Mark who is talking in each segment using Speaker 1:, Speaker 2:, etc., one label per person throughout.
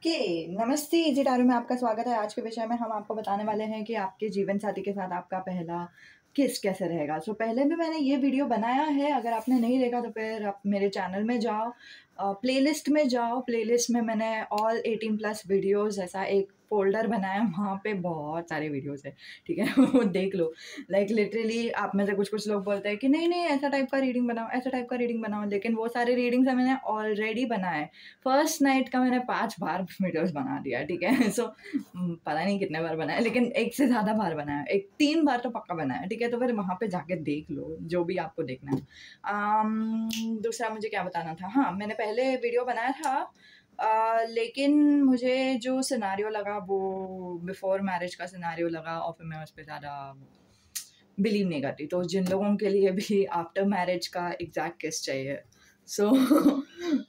Speaker 1: नमस्ते easy tarot में आपका स्वागत है। आज के विषय में हम आपको बताने वाले हैं कि आपके जीवन साथी के साथ आपका पहला किस कैसे रहेगा। पहले भी मैंने ये वीडियो बनाया है, अगर आपने नहीं देखा तो फिर आप मेरे चैनल में जाओ, प्लेलिस्ट में जाओ। प्लेलिस्ट में मैंने ऑल 18+ वीडियोज़ ऐसा एक फ़ोल्डर बनाया, वहाँ पे बहुत सारे वीडियोज़ हैं, ठीक है? वो देख लो। लाइक लिटरली आप में से कुछ लोग बोलते हैं कि नहीं ऐसा टाइप का रीडिंग बनाओ, ऐसा टाइप का रीडिंग बनाओ, लेकिन वो सारे रीडिंग्स मैंने ऑलरेडी बनाए। फर्स्ट नाइट का मैंने 5 बार वीडियोज़ बना दिया, ठीक है? पता नहीं कितने बार बनाया, लेकिन 1 से ज़्यादा बार बनाया। 3 बार तो पक्का बनाया, ठीक है? तो फिर वहाँ पे जाके देख लो, जो भी आपको देखना है। दूसरा मुझे क्या बताना था? हाँ, मैंने पहले वीडियो बनाया था, लेकिन मुझे जो सिनेरियो लगा वो बिफ़ोर मैरिज का सिनेरियो लगा और फिर मैं उस पे ज़्यादा बिलीव नहीं करती। तो जिन लोगों के लिए भी आफ्टर मैरिज का एग्ज़ैक्ट किस चाहिए, सो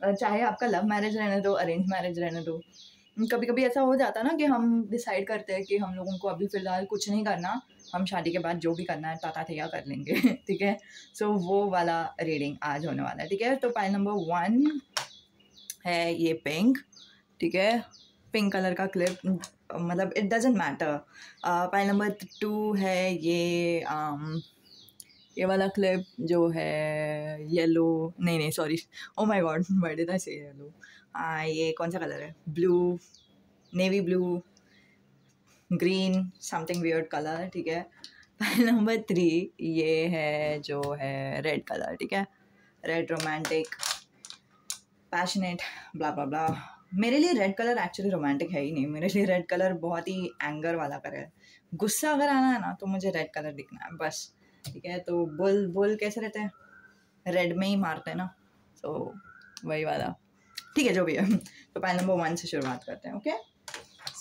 Speaker 1: चाहे आपका लव मैरिज रहने दो, अरेंज मैरिज रहने दो, कभी-कभी ऐसा हो जाता है ना कि हम डिसाइड करते हैं कि हम लोगों को अभी फ़िलहाल कुछ नहीं करना, हम शादी के बाद जो भी करना है ताता-थैया कर लेंगे, ठीक है? वो वाला रीडिंग आज होने वाला है, ठीक है? तो पाइल नंबर 1 है ये पिंक, ठीक है? पिंक कलर का क्लिप, मतलब it doesn't matter. Pile number 2 है ये वाला क्लिप जो है येलो, नहीं sorry, oh my God, why did I से येलो? ये कौन सा कलर है? Blue, navy blue, green, something weird colour, ठीक है? पाइल नंबर 3 ये है जो है रेड कलर, ठीक है? रेड रोमांटिक, पैशनेट, ब्ला ब्ला ब्ला। मेरे लिए रेड कलर एक्चुअली रोमांटिक है ही नहीं, मेरे लिए रेड कलर बहुत ही एंगर वाला कलर है। गुस्सा अगर आना है ना तो मुझे रेड कलर दिखना है बस, ठीक है? तो बुल कैसे रहते हैं? रेड में ही मारते हैं ना, तो वही वाला, ठीक है? जो भी है। तो पाइल नंबर 1 से शुरुआत करते हैं, ओके?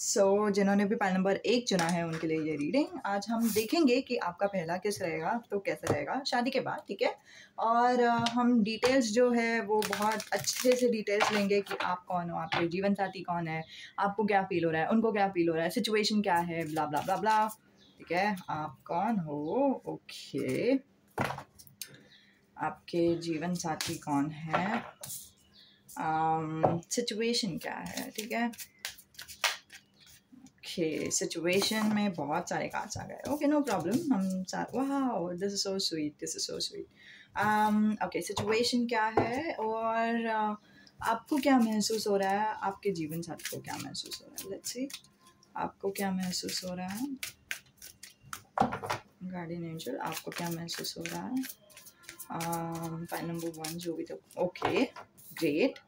Speaker 1: जिन्होंने भी पाइल नंबर 1 चुना है उनके लिए ये रीडिंग। आज हम देखेंगे कि आपका पहला किस रहेगा, तो कैसे रहेगा शादी के बाद, ठीक है? और हम डिटेल्स जो है वो बहुत अच्छे से डिटेल्स लेंगे कि आप कौन हो, आपके जीवन साथी कौन है, आपको क्या फ़ील हो रहा है, उनको क्या फ़ील हो रहा है, सिचुएशन क्या है, ब्ला ब्ला ब्ला ब्ला, ठीक है? आप कौन हो, ओके, आपके जीवन साथी कौन है, सिचुएशन क्या है, ठीक है? ओके, सिचुएशन में बहुत सारे कार्ड्स आ गए। Okay, no problem. Wow, this is so sweet, this is so sweet. Okay, situation क्या है और आपको क्या महसूस हो रहा है, आपके जीवन साथी को क्या महसूस हो रहा है? लेट्स सी, आपको क्या महसूस हो रहा है, गार्डियन एंजल, आपको क्या महसूस हो रहा है? पाइल नंबर 1 जो भी, तो ओके, ग्रेट।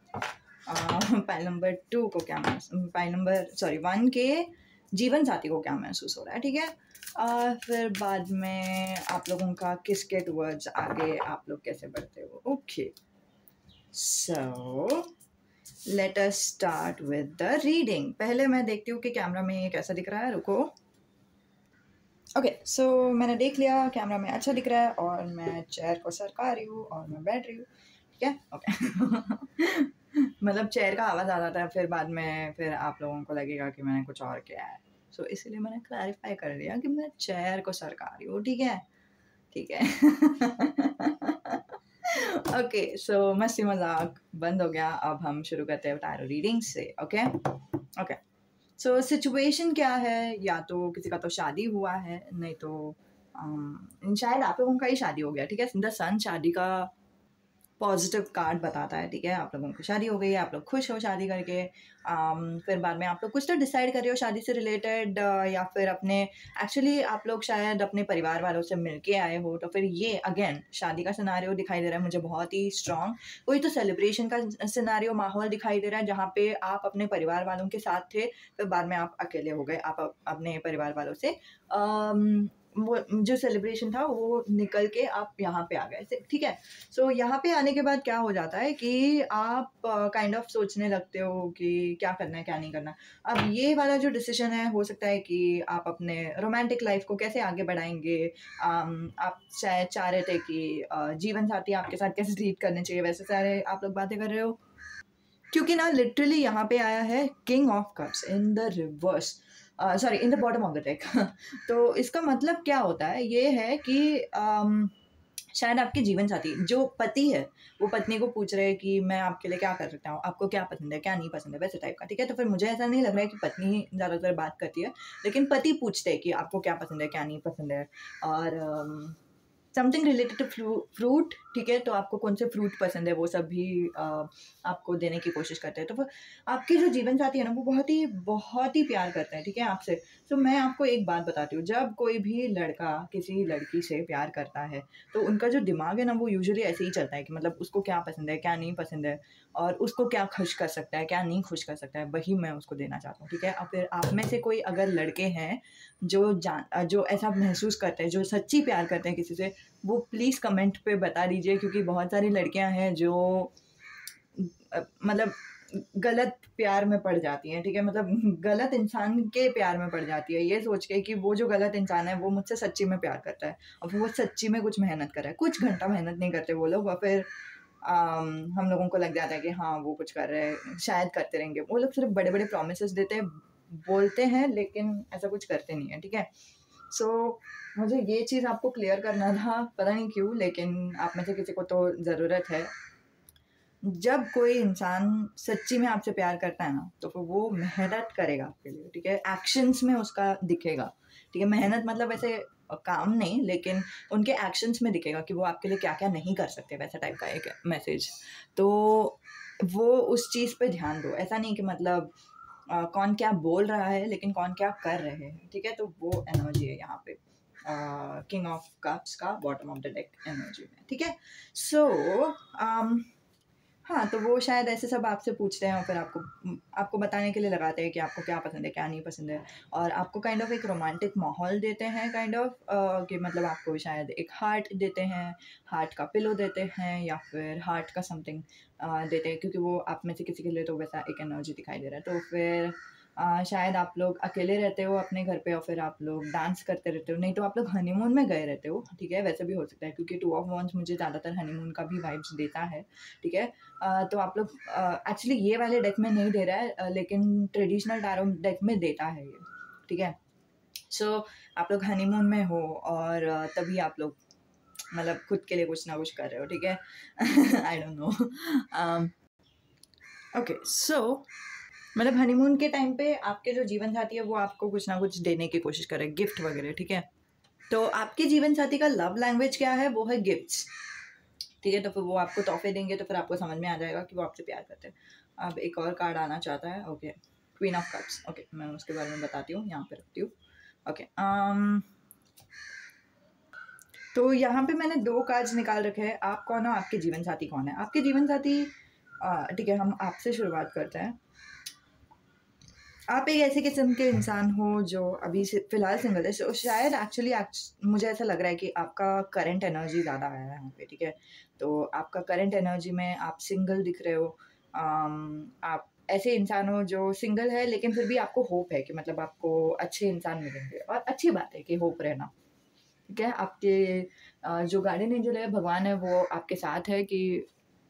Speaker 1: पाइल नंबर 2 को क्या पाइल नंबर 1 के जीवन साथी को क्या महसूस हो रहा है, ठीक है? फिर बाद में आप लोगों का किसके टुवर्ड्स आगे आप लोग कैसे बढ़ते हो, okay? So let us start with the reading. पहले मैं देखती हूँ कि कैमरा में ये कैसा दिख रहा है, रुको। ओके, मैंने देख लिया कैमरा में अच्छा दिख रहा है और मैं चेयर को सरका रही हूँ और मैं बैठ रही हूँ, ठीक है? ओके। मतलब चेयर का आवाज़ आ जाता है, फिर बाद में फिर आप लोगों को लगेगा कि मैंने कुछ और किया है, इसीलिए मैंने क्लैरिफाई कर दिया कि मैं चेयर को सरका रही हूँ, ठीक है? ठीक है। ओके, मस्ती मजाक बंद हो गया, अब हम शुरू करते हैं टैरो रीडिंग से, ओके? ओके, सिचुएशन क्या है? या तो किसी का तो शादी हुआ है, नहीं तो शायद आप लोगों का ही शादी हो गया, ठीक है? द सन शादी का पॉजिटिव कार्ड बताता है, ठीक है? आप लोगों की शादी हो गई है, आप लोग खुश हो शादी करके। फिर बाद में आप लोग कुछ तो डिसाइड कर रहे हो शादी से रिलेटेड, या फिर अपने एक्चुअली आप लोग शायद अपने परिवार वालों से मिलके आए हो, तो फिर ये अगेन शादी का सिनेरियो दिखाई दे रहा है मुझे बहुत ही स्ट्रॉन्ग। कोई तो सेलिब्रेशन का सिनेरियो माहौल दिखाई दे रहा है जहाँ पे आप अपने परिवार वालों के साथ थे, फिर बाद में आप अकेले हो गए, आप अपने परिवार वालों से वो जो सेलिब्रेशन था वो निकल के आप यहाँ पे आ गए, ठीक है? यहाँ पे आने के बाद क्या हो जाता है कि आप काइंड ऑफ सोचने लगते हो कि क्या करना है, क्या नहीं करना। अब ये वाला जो डिसीजन है, हो सकता है कि आप अपने रोमांटिक लाइफ को कैसे आगे बढ़ाएँगे। आप शायद चाह रहे थे कि जीवन साथी आपके साथ कैसे ट्रीट करने चाहिए, वैसे सारे आप लोग बातें कर रहे हो। क्योंकि ना लिटरली यहाँ पे आया है king of cups in the reverse, sorry in the bottom of the deck. तो इसका मतलब क्या होता है? ये है कि शायद आपके जीवन साथी जो पति है वो पत्नी को पूछ रहे हैं कि मैं आपके लिए क्या कर सकता हूँ, आपको क्या पसंद है क्या नहीं पसंद है, वैसे टाइप का, ठीक है। तो फिर मुझे ऐसा नहीं लग रहा है कि पत्नी ज़्यादातर बात करती है, लेकिन पति पूछते हैं कि आपको क्या पसंद है क्या नहीं पसंद है, और समथिंग रिलेटेड टू फ्रूट, ठीक है। तो आपको कौन से फ्रूट पसंद है वो सब भी आपको देने की कोशिश करते हैं। तो फिर आपके जो जीवन साथी है ना वो बहुत ही प्यार करते हैं, ठीक है, आपसे। तो मैं आपको एक बात बताती हूँ, जब कोई भी लड़का किसी लड़की से प्यार करता है तो उनका जो दिमाग है ना वो यूजुअली ऐसे ही चलता है कि मतलब उसको क्या पसंद है क्या नहीं पसंद है, और उसको क्या खुश कर सकता है क्या नहीं खुश कर सकता है, वही मैं उसको देना चाहता हूँ, ठीक है। और फिर आप में से कोई अगर लड़के हैं जो ऐसा महसूस करते हैं, जो सच्ची प्यार करते हैं किसी से, वो प्लीज़ कमेंट पे बता दीजिए, क्योंकि बहुत सारी लड़कियां हैं जो मतलब गलत प्यार में पड़ जाती हैं, ठीक है, मतलब गलत इंसान के प्यार में पड़ जाती है ये सोच के कि वो जो गलत इंसान है वो मुझसे सच्ची में प्यार करता है, और फिर वो सच्ची में कुछ मेहनत कर रहा है, कुछ घंटा मेहनत नहीं करते वो लोग, और फिर हम लोगों को लग जाता है कि हाँ वो कुछ कर रहे हैं, शायद करते रहेंगे। वो लोग सिर्फ बड़े बड़े प्रोमिस देते हैं, बोलते हैं, लेकिन ऐसा कुछ करते नहीं है, ठीक है। सो मुझे ये चीज़ आपको क्लियर करना था, पता नहीं क्यों, लेकिन आप में से किसी को तो ज़रूरत है। जब कोई इंसान सच्ची में आपसे प्यार करता है ना तो फिर वो मेहनत करेगा आपके लिए, ठीक है, एक्शंस में उसका दिखेगा, ठीक है। मेहनत मतलब ऐसे काम नहीं, लेकिन उनके एक्शंस में दिखेगा कि वो आपके लिए क्या क्या नहीं कर सकते, वैसा टाइप का एक मैसेज। तो वो उस चीज़ पे ध्यान दो, ऐसा नहीं कि मतलब कौन क्या बोल रहा है लेकिन कौन क्या कर रहे हैं, ठीक है। तो वो एनर्जी है यहाँ पे किंग ऑफ कप्स का bottom of the deck energy में, ठीक है। सो हाँ, तो वो शायद ऐसे सब आपसे पूछते हैं और फिर आपको बताने के लिए लगाते हैं कि आपको क्या पसंद है, क्या नहीं पसंद है, और आपको काइंड ऑफ एक रोमांटिक माहौल देते हैं, काइंड ऑफ कि मतलब आपको शायद एक हार्ट देते हैं, हार्ट का पिलो देते हैं, या फिर हार्ट का समथिंग देते हैं, क्योंकि वो आप में से किसी के लिए तो वैसा एक एनर्जी दिखाई दे रहा है। तो फिर शायद आप लोग अकेले रहते हो अपने घर पे और फिर आप लोग डांस करते रहते हो, नहीं तो आप लोग हनीमून में गए रहते हो, ठीक है, वैसे भी हो सकता है, क्योंकि टू ऑफ वॉन्ड्स मुझे ज़्यादातर हनीमून का भी वाइब्स देता है, ठीक है। तो आप लोग एक्चुअली ये वाले डेक में नहीं दे रहा है, लेकिन ट्रेडिशनल टैरो डेक में देता है ये, ठीक है। सो आप लोग हनीमून में हो और तभी आप लोग मतलब खुद के लिए कुछ ना कुछ कर रहे हो, ठीक है। I don't know. ओके, सो मतलब हनीमून के टाइम पे आपके जो जीवन साथी है वो आपको कुछ ना कुछ देने की कोशिश कर रहे हैं, गिफ्ट वगैरह, ठीक है। तो आपके जीवन साथी का लव लैंग्वेज क्या है, वो है गिफ्ट्स, ठीक है। तो फिर वो आपको तोहफे देंगे तो फिर आपको समझ में आ जाएगा कि वो आपसे प्यार करते हैं। अब एक और कार्ड आना चाहता है, okay, queen of cups, okay, मैं उसके बारे में बताती हूँ, यहाँ पे रखती हूँ, ओके। तो यहाँ पे मैंने 2 कार्ड्स निकाल रखे हैं, आप कौन हो, आपके जीवन साथी कौन है। आपके जीवन साथी, ठीक है, हम आपसे शुरुआत करते हैं। आप एक ऐसे किस्म के इंसान हो जो अभी से फिलहाल सिंगल है, तो शायद एक्चुअली मुझे ऐसा लग रहा है कि आपका करंट एनर्जी ज़्यादा आया है यहाँ पे, ठीक है। तो आपका करंट एनर्जी में आप सिंगल दिख रहे हो, आप ऐसे इंसान हो जो सिंगल है, लेकिन फिर भी आपको होप है कि मतलब आपको अच्छे इंसान मिलेंगे, और अच्छी बात है कि होप रहना, ठीक है। आपके जो गार्डियन एंजल है, भगवान है, वो आपके साथ है कि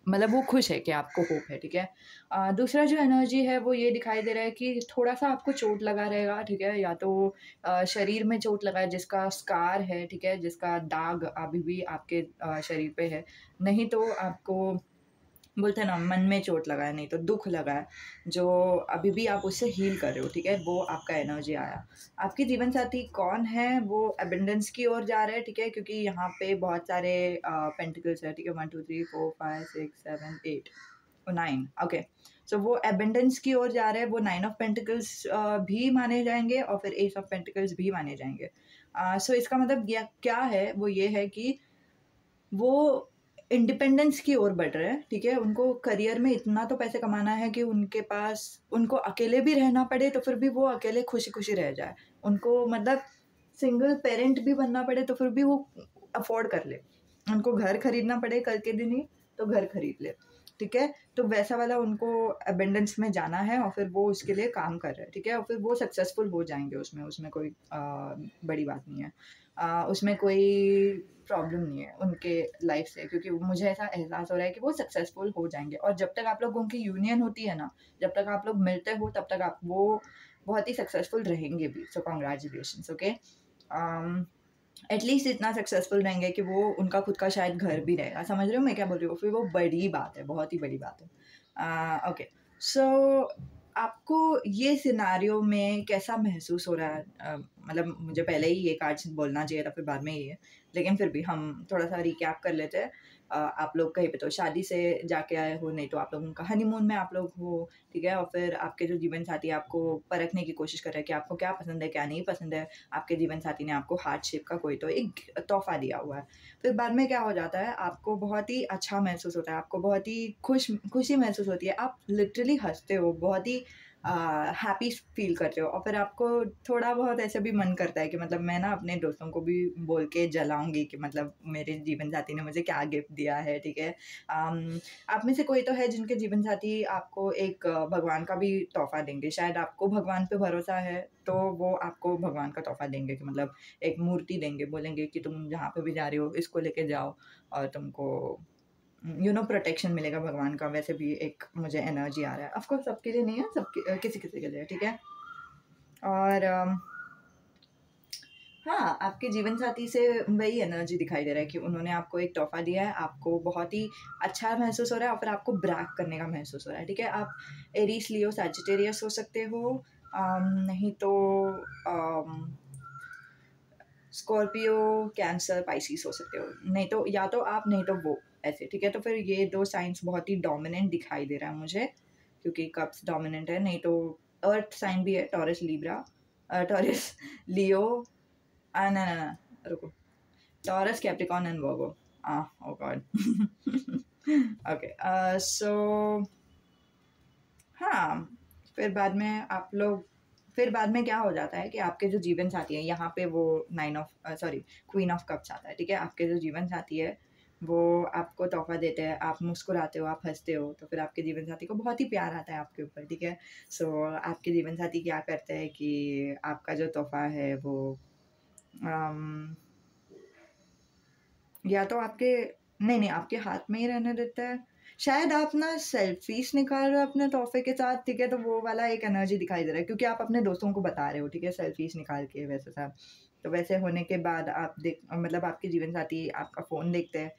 Speaker 1: मतलब वो खुश है कि आपको होप है, ठीक है। दूसरा जो एनर्जी है वो ये दिखाई दे रहा है कि थोड़ा-सा आपको चोट लगा रहेगा, ठीक है, या तो शरीर में चोट लगा है जिसका स्कार है, ठीक है, जिसका दाग अभी भी आपके शरीर पे है। नहीं तो आपको बोलते हैं ना मन में चोट लगा है, नहीं तो दुःख लगा है, जो अभी भी आप उससे हील कर रहे हो, ठीक है, वो आपका एनर्जी आया। आपके जीवन साथी कौन है, वो अबंडेंस की ओर जा रहे हैं, ठीक है, क्योंकि यहाँ पे बहुत सारे पेंटिकल्स है, ठीक है, 1 2 3 4 5 6 7 8 और 9, ओके। सो वो अबंडेंस की ओर जा रहे हैं, वो 9 ऑफ पेंटिकल्स भी माने जाएंगे और फिर एस ऑफ पेंटिकल्स भी माने जाएंगे। सो इसका मतलब क्या है, वो ये है कि वो इंडिपेंडेंस की ओर बढ़ रहे हैं, ठीक है। उनको करियर में इतना तो पैसे कमाना है कि उनके पास उनको अकेले भी रहना पड़े तो फिर भी वो अकेले खुशी-खुशी रह जाए। उनको मतलब सिंगल पेरेंट भी बनना पड़े तो फिर भी वो अफ़ोर्ड कर ले। उनको घर खरीदना पड़े कल के दिन ही तो घर खरीद ले, ठीक है। तो वैसा वाला उनको अबंडेंस में जाना है और फिर वो उसके लिए काम कर रहे हैं, ठीक है, और फिर वो सक्सेसफुल हो जाएँगे उसमें, उसमें कोई बड़ी बात नहीं है। उसमें कोई प्रॉब्लम नहीं है उनके लाइफ से, क्योंकि मुझे ऐसा एहसास हो रहा है कि वो सक्सेसफुल हो जाएँगे, और जब तक आप लोगों की यूनियन होती है ना, जब तक आप लोग मिलते हो तब तक आप वो बहुत ही सक्सेसफुल रहेंगे भी। सो कांग्रेचुलेशंस, ओके। एटलीस्ट इतना सक्सेसफुल रहेंगे कि वो उनका खुद का शायद घर भी रहेगा। समझ रहे हो मैं क्या बोल रही हूँ? फिर वो बड़ी बात है, बहुत ही बड़ी बात है। ओके, सो आपको ये सिनेरियो में कैसा महसूस हो रहा है? मतलब मुझे पहले ही ये कार्ड्स बोलना चाहिए था, फिर बाद में ये, लेकिन फिर भी हम थोड़ा-सा रिकैप कर लेते हैं। आप लोग कहीं पे तो शादी से जाके आए हो, नहीं तो आप लोगों का हनीमून में आप लोग हो, ठीक है? और फिर आपके जो जीवन साथी आपको परखने की कोशिश कर रहे हैं कि आपको क्या पसंद है, क्या नहीं पसंद है। आपके जीवन साथी ने आपको हार्ट शेप का कोई तो एक तोहफ़ा दिया हुआ है। फिर बाद में क्या हो जाता है, आपको बहुत ही अच्छा महसूस होता है, आपको बहुत ही खुशी महसूस होती है। आप लिटरली हँसते हो, बहुत ही हैप्पी फ़ील करते हो, और फिर आपको थोड़ा बहुत ऐसे भी मन करता है कि मतलब मैं ना अपने दोस्तों को भी बोल के जलाऊँगी कि मतलब मेरे जीवन साथी ने मुझे क्या गिफ्ट दिया है, ठीक है? आप में से कोई तो है जिनके जीवन साथी आपको एक भगवान का भी तोहफ़ा देंगे। शायद आपको भगवान पे भरोसा है, तो वो आपको भगवान का तोहफ़ा देंगे कि मतलब एक मूर्ति देंगे, बोलेंगे कि तुम जहाँ पे भी जा रही हो, इसको लेके जाओ और तुमको प्रोटेक्शन मिलेगा भगवान का। वैसे भी एक मुझे एनर्जी आ रहा है। ऑफ़ कोर्स सबके लिए नहीं है, सबके किसी-किसी के लिए, ठीक है? और हाँ, आपके जीवन साथी से वही एनर्जी दिखाई दे रहा है कि उन्होंने आपको एक तोहफ़ा दिया है, आपको बहुत ही अच्छा महसूस हो रहा है और फिर आपको ब्रैग करने का महसूस हो रहा है, ठीक है? आप एरीस, लियो, सैजिटेरियस हो सकते हो, नहीं तो अम स्कॉर्पियो, कैंसर, पाइसेस हो सकते हो। नहीं तो या तो आप, नहीं तो वो, ऐसे, ठीक है? तो फिर ये 2 साइन्स बहुत ही डोमिनेंट दिखाई दे रहा है मुझे, क्योंकि कप्स डोमिनेंट है, नहीं तो अर्थ साइन भी है, टॉरस, लिब्रा, टॉरस, लियो, ना, ना, ना, रुको, Taurus, Capricorn and Virgo. Oh God! Okay, so हाँ, फिर बाद में आप लोग, फिर बाद में क्या हो जाता है कि आपके जो जीवन साथी हैं, यहाँ पे वो क्वीन ऑफ कप्स आता है, ठीक है? आपके जो जीवन साथी है, वो आपको तोहफ़ा देते हैं, आप मुस्कुराते हो, आप हँसते हो, तो फिर आपके जीवन साथी को बहुत ही प्यार आता है आपके ऊपर, ठीक है? सो आपके जीवन साथी क्या करते हैं कि आपका जो तोहफ़ा है वो अम, या तो आपके, नहीं, आपके हाथ में ही रहने देता है। शायद आप ना सेल्फ़ीज़ निकाल रहे हो अपने तोहफ़े के साथ, ठीक है? तो वो वाला एक एनर्जी दिखाई दे रहा है, क्योंकि आप अपने दोस्तों को बता रहे हो, ठीक है? सेल्फ़ीज़ निकाल के वैसे सब। तो वैसे होने के बाद आप मतलब आपके जीवन साथी आपका फ़ोन देखते हैं,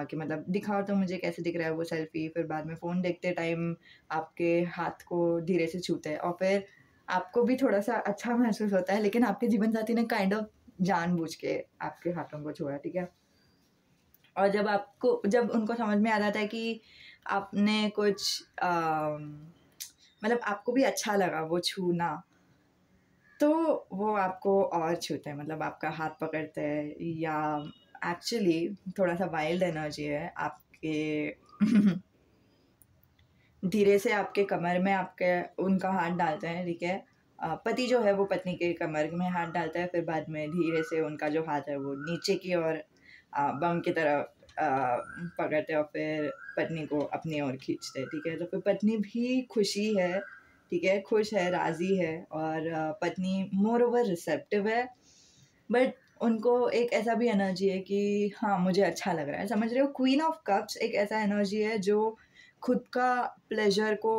Speaker 1: कि मतलब दिखाओ तो मुझे कैसे दिख रहा है वो सेल्फ़ी। फिर बाद में फ़ोन देखते टाइम आपके हाथ को धीरे से छूते हैं, और फिर आपको भी थोड़ा-सा अच्छा महसूस होता है, लेकिन आपके जीवन साथी ने काइंड ऑफ़ जानबूझ के आपके हाथों को छुआ, ठीक है? और जब उनको समझ में आ जाता है कि आपने कुछ मतलब आपको भी अच्छा लगा वो छूना, तो वो आपको और छूते हैं, मतलब आपका हाथ पकड़ते हैं, या एक्चुअली थोड़ा-सा वाइल्ड एनर्जी है आपके धीरे से आपके कमर में आपके उनका हाथ डालते हैं, ठीक है? पति जो है वो पत्नी के कमर में हाथ डालता है, फिर बाद में धीरे से उनका जो हाथ है वो नीचे की ओर बम की तरह पकड़ते हैं और फिर पत्नी को अपनी ओर खींचते हैं, ठीक है? तो फिर पत्नी भी खुशी है, ठीक है? खुश है, राज़ी है, और पत्नी मोर ओवर रिसेप्टिव है, बट उनको एक ऐसा भी एनर्जी है कि हाँ, मुझे अच्छा लग रहा है, समझ रहे हो? क्वीन ऑफ कप्स एक ऐसा एनर्जी है जो खुद का प्लेज़र को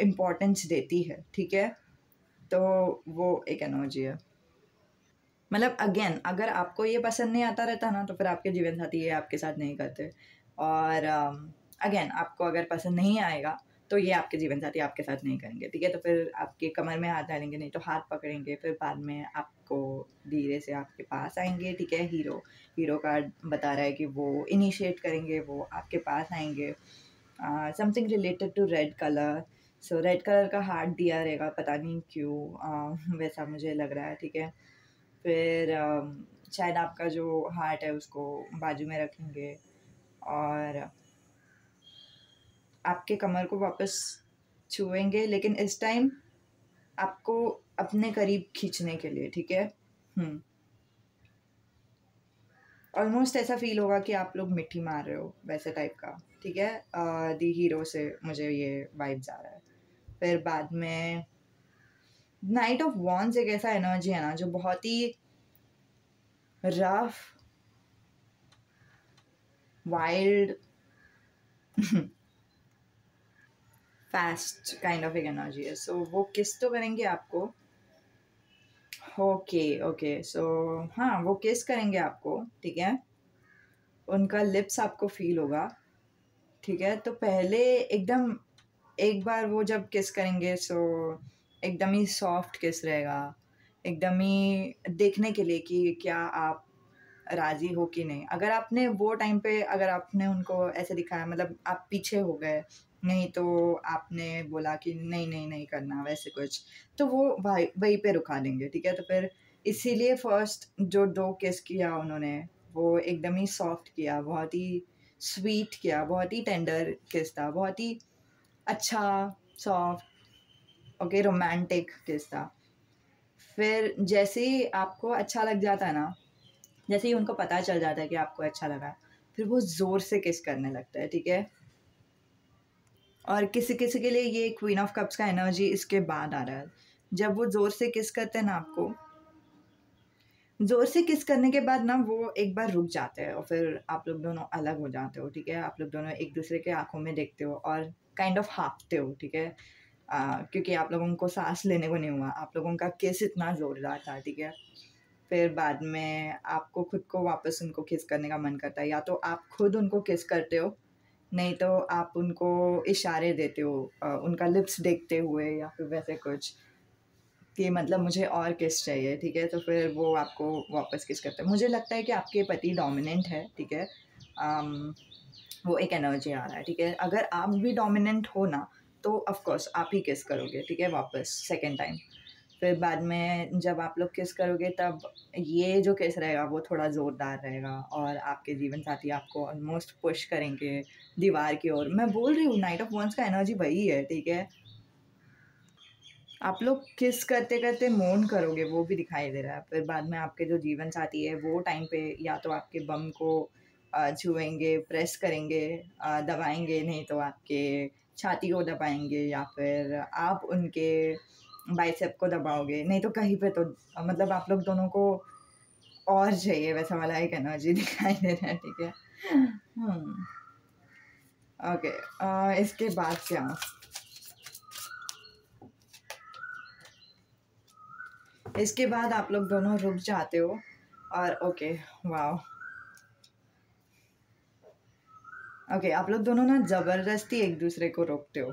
Speaker 1: इम्पोर्टेंस देती है, ठीक है? तो वो एक एनर्जी है। मतलब अगेन, अगर आपको ये पसंद नहीं आता रहता ना, तो फिर आपके जीवन साथी ये आपके साथ नहीं करते, और अगेन आपको अगर पसंद नहीं आएगा, तो ये आपके जीवन साथी आपके साथ नहीं करेंगे, ठीक है? तो फिर आपके कमर में हाथ डालेंगे, नहीं तो हाथ पकड़ेंगे, फिर बाद में आपको धीरे से आपके पास आएँगे, ठीक है? हीरो कार्ड बता रहा है कि वो इनिशिएट करेंगे, वो आपके पास आएँगे। Something related to red colour, so red colour का हार्ट दिया रहेगा, पता नहीं क्यों, वैसा मुझे लग रहा है, ठीक है? फिर शायद आपका जो हार्ट है उसको बाजू में रखेंगे, और आपके कमर को वापस छुएँगे, लेकिन इस टाइम आपको अपने करीब खींचने के लिए, ठीक है? हुँ। ऑलमोस्ट ऐसा फ़ील होगा कि आप लोग मिट्टी मार रहे हो, वैसे टाइप का, ठीक है? द हीरो से मुझे ये वाइब्स आ रहा है। फिर बाद में नाइट ऑफ वॉन्ड्स एक ऐसा एनर्जी है ना, जो बहुत ही rough, wild, fast kind of एक एनर्जी है। सो वो किस तो करेंगे आपको, ओके, ओके, सो हाँ, वो किस करेंगे आपको, ठीक है? उनका लिप्स आपको फ़ील होगा, ठीक है? तो पहले एकदम एक बार वो जब किस करेंगे सो एकदम ही सॉफ्ट किस रहेगा, एकदम ही देखने के लिए कि क्या आप राज़ी हो कि नहीं। अगर आपने वो टाइम पे अगर आपने उनको ऐसे दिखाया मतलब आप पीछे हो गए, नहीं तो आपने बोला कि नहीं, नहीं, नहीं करना वैसे कुछ, तो वो वहीं पे रुका देंगे, ठीक है? तो फिर इसीलिए फर्स्ट जो 2 किस किया उन्होंने, वो एकदम ही सॉफ्ट किया, बहुत ही स्वीट किया, बहुत ही टेंडर किस था, बहुत ही अच्छा, सॉफ्ट, ओके, रोमांटिक किस था। फिर जैसे ही आपको अच्छा लग जाता है ना, जैसे ही उनको पता चल जाता है कि आपको अच्छा लगा, फिर वो ज़ोर से किस करने लगता है, ठीक है? और किसी-किसी के लिए ये क्वीन ऑफ कप्स का एनर्जी इसके बाद आ रहा है। जब वो ज़ोर से किस करते हैं ना आपको, ज़ोर से किस करने के बाद ना वो एक बार रुक जाते हैं और फिर आप लोग दोनों अलग हो जाते हो, ठीक है? आप लोग दोनों एक-दूसरे के आँखों में देखते हो और काइंड ऑफ हाँफते हो, ठीक है? क्योंकि आप लोगों को साँस लेने को नहीं हुआ, आप लोगों का किस इतना ज़ोरदार था, ठीक है? फिर बाद में आपको खुद को वापस उनको किस करने का मन करता है, या तो आप खुद उनको किस करते हो, नहीं तो आप उनको इशारे देते हो उनका लिप्स देखते हुए या फिर वैसे कुछ कि मतलब मुझे और किस चाहिए, ठीक है? तो फिर वो आपको वापस किस करते हैं। मुझे लगता है कि आपके पति डोमिनेंट है, ठीक है? अम, वो एक एनर्जी आ रहा है, ठीक है? अगर आप भी डोमिनेंट हो ना, तो ऑफ़ कोर्स आप ही किस करोगे, ठीक है? वापस सेकंड टाइम। फिर बाद में जब आप लोग किस करोगे तब ये जो किस रहेगा वो थोड़ा ज़ोरदार रहेगा और आपके जीवन साथी आपको ऑलमोस्ट पुश करेंगे दीवार की ओर। मैं बोल रही हूँ नाइट ऑफ वंस का एनर्जी वही है, ठीक है? आप लोग किस करते-करते मौन करोगे वो भी दिखाई दे रहा है। फिर बाद में आपके जो जीवन साथी है वो टाइम पे या तो आपके बम को छुएँगे, प्रेस करेंगे, दबाएँगे, नहीं तो आपके छाती को दबाएँगे या फिर आप उनके बाइसेप को दबाओगे, नहीं तो कहीं पे तो मतलब आप लोग दोनों को और चाहिए वैसा वाला एक एनर्जी दिखाई दे रहा है, ठीक है? हुँ, ओके, इसके बाद क्या? इसके बाद आप लोग दोनों रुक जाते हो और ओके, वॉव! ओके, आप लोग दोनों ना ज़बरदस्ती एक-दूसरे को रोकते हो,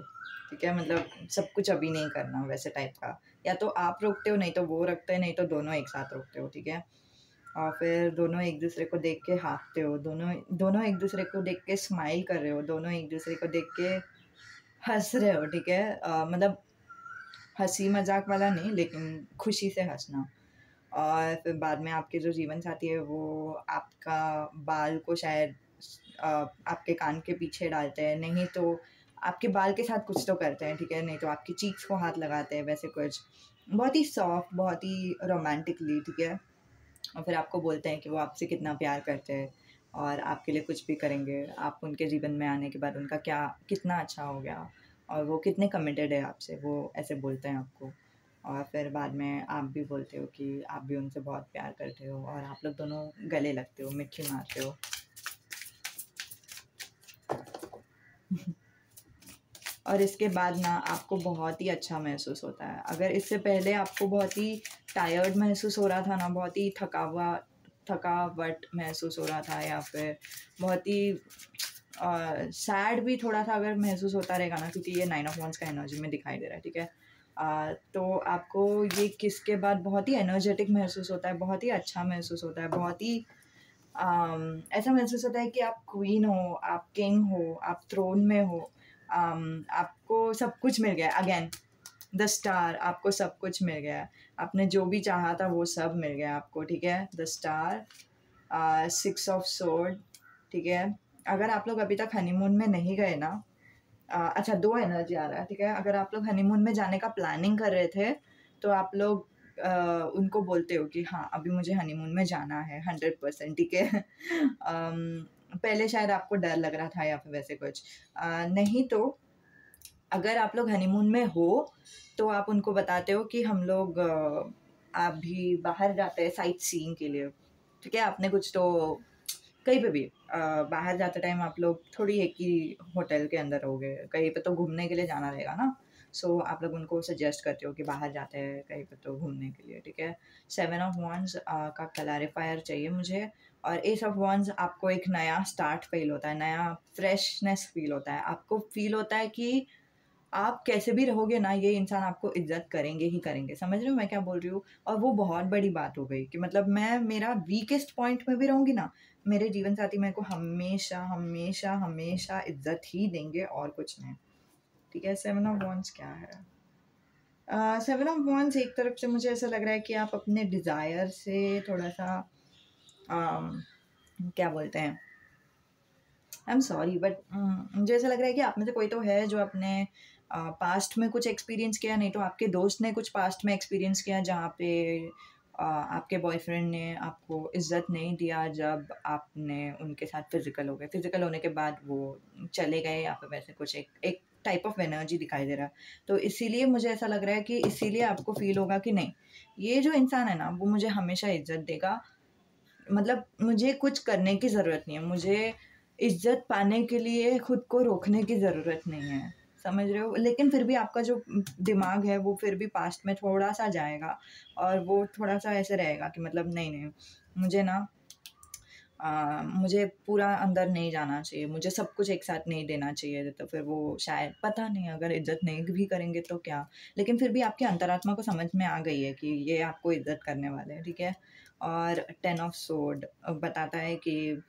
Speaker 1: ठीक है? मतलब सब कुछ अभी नहीं करना वैसे टाइप का। या तो आप रोकते हो, नहीं तो वो रोकते हैं, नहीं तो दोनों एक साथ रोकते हो, ठीक है? और फिर दोनों एक-दूसरे को देख के हाँफते हो, दोनों दोनों एक-दूसरे को देख के स्माइल कर रहे हो, दोनों एक-दूसरे को देख के हँस रहे हो, ठीक है? मतलब हँसी-मज़ाक वाला नहीं, लेकिन खुशी से हँसना। और फिर बाद में आपके जो जीवन साथी है वो आपका बाल को शायद आपके कान के पीछे डालते हैं, नहीं तो आपके बाल के साथ कुछ तो करते हैं, ठीक है? नहीं तो आपकी चीक्स को हाथ लगाते हैं, वैसे कुछ। बहुत ही सॉफ्ट, बहुत ही रोमांटिकली, ठीक है? और फिर आपको बोलते हैं कि वो आपसे कितना प्यार करते हैं और आपके लिए कुछ भी करेंगे। आप उनके जीवन में आने के बाद उनका क्या कितना अच्छा हो गया और वो कितने कमिटेड है आपसे, वो ऐसे बोलते हैं आपको। और फिर बाद में आप भी बोलते हो कि आप भी उनसे बहुत प्यार करते हो और आप लोग दोनों गले लगते हो, मिठी मारते हो। और इसके बाद ना आपको बहुत ही अच्छा महसूस होता है। अगर इससे पहले आपको बहुत ही टायर्ड महसूस हो रहा था ना, बहुत ही थकावट महसूस हो रहा था या फिर बहुत ही सैड भी थोड़ा-सा अगर महसूस होता रहेगा ना, क्योंकि ये 9 ऑफ वांड्स का एनर्जी में दिखाई दे रहा है, ठीक है? तो आपको ये किस के बाद बहुत ही एनर्जेटिक महसूस होता है, बहुत ही अच्छा महसूस होता है, बहुत ही ऐसा महसूस होता है कि आप क्वीन हो, आप किंग हो, आप थ्रोन में हो। आपको सब कुछ मिल गया अगेन द स्टार, आपको सब कुछ मिल गया। आपने जो भी चाहा था वो सब मिल गया आपको, ठीक है? द स्टार, 6 ऑफ स्वॉर्ड, ठीक है? अगर आप लोग अभी तक हनीमून में नहीं गए ना, अच्छा 2 एनर्जी आ रहा है, ठीक है? अगर आप लोग हनीमून में जाने का प्लानिंग कर रहे थे, तो आप लोग उनको बोलते हो कि हाँ, अभी मुझे हनीमून में जाना है 100%, ठीक है? पहले शायद आपको डर लग रहा था या फिर वैसे कुछ। नहीं तो अगर आप लोग हनीमून में हो, तो आप उनको बताते हो कि हम लोग अभी बाहर जाते हैं साइट सीइंग के लिए, ठीक है? आपने कुछ तो कहीं पे भी बाहर जाते टाइम आप लोग थोड़ी एक ही होटल के अंदर रहोगे, कहीं पे तो घूमने के लिए जाना रहेगा ना, सो आप लोग उनको सजेस्ट करते हो कि बाहर जाते हैं कहीं पर तो घूमने के लिए, ठीक है। 7 ऑफ वॉन्ड्स का क्लैरिफायर चाहिए मुझे, और एस ऑफ वॉन्ड्स आपको एक नया स्टार्ट फील होता है, नया फ्रेशनेस फील होता है, आपको फील होता है कि आप कैसे भी रहोगे ना, ये इंसान आपको इज्जत करेंगे ही करेंगे। समझ रहे हो मैं क्या बोल रही हूँ? और वो बहुत बड़ी बात हो गई कि मतलब मैं मेरा वीकेस्ट पॉइंट में भी रहूँगी ना, मेरे जीवन साथी मेरे को हमेशा हमेशा हमेशा इज्जत ही देंगे और कुछ नहीं, ठीक है। 7 ऑफ वॉन्ड्स क्या है? 7 ऑफ वॉन्ड्स एक तरफ से मुझे ऐसा लग रहा है कि आप अपने डिज़ायर से थोड़ा सा क्या बोलते हैं, आई एम सॉरी बट मुझे ऐसा लग रहा है कि आप में से कोई तो है जो अपने पास्ट में कुछ एक्सपीरियंस किया, नहीं तो आपके दोस्त ने कुछ पास्ट में एक्सपीरियंस किया जहाँ पे आपके बॉयफ्रेंड ने आपको इज्जत नहीं दिया जब आपने उनके साथ फिजिकल हो गए, फिजिकल होने के बाद वो चले गए या फिर वैसे कुछ एक एक टाइप ऑफ एनर्जी दिखाई दे रहा है। तो इसीलिए मुझे ऐसा लग रहा है कि इसीलिए आपको फील होगा कि नहीं, ये जो इंसान है ना वो मुझे हमेशा इज्जत देगा, मतलब मुझे कुछ करने की ज़रूरत नहीं है, मुझे इज़्ज़त पाने के लिए खुद को रोकने की ज़रूरत नहीं है, समझ रहे हो? लेकिन फिर भी आपका जो दिमाग है वो फिर भी पास्ट में थोड़ा-सा जाएगा और वो थोड़ा-सा ऐसे रहेगा कि मतलब नहीं, मुझे ना मुझे पूरा अंदर नहीं जाना चाहिए, मुझे सब कुछ एक साथ नहीं देना चाहिए, तो फिर वो शायद पता नहीं अगर इज़्ज़त नहीं भी करेंगे तो क्या? लेकिन फिर भी आपकी अंतरात्मा को समझ में आ गई है कि ये आपको इज़्ज़त करने वाले हैं, ठीक है? और 10 ऑफ सोर्ड बताता है कि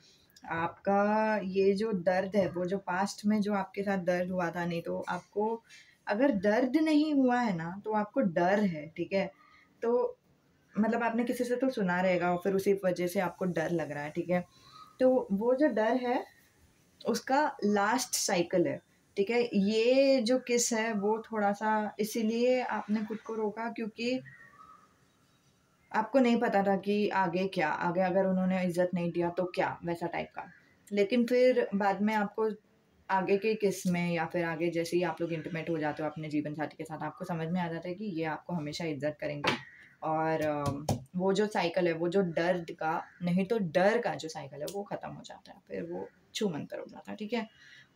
Speaker 1: आपका ये जो दर्द है, वो जो पास्ट में जो आपके साथ दर्द हुआ था, नहीं तो आपको अगर दर्द नहीं हुआ है ना, तो आपको डर है, ठीक है? तो मतलब आपने किसी से तो सुना रहेगा और फिर उसी वजह से आपको डर लग रहा है, ठीक है? तो वो जो डर है, उसका लास्ट साइकिल है, ठीक है? ये जो किस है, वो थोड़ा-सा इसीलिए आपने खुद को रोका क्योंकि आपको नहीं पता था कि आगे क्या? आगे अगर उन्होंने इज़्ज़त नहीं दिया तो क्या? वैसा टाइप का। लेकिन फिर बाद में आपको आगे के किस में या फिर आगे जैसे ही आप लोग इंटीमेट हो जाते हो अपने जीवन साथी के साथ, आपको समझ में आ जाता है कि ये आपको हमेशा इज़्ज़त करेंगे और वो जो साइकिल है, वो जो दर्द का नहीं तो डर का जो साइकिल है, वो ख़त्म हो जाता है। फिर वो छूमंतर हो जाता है, ठीक है?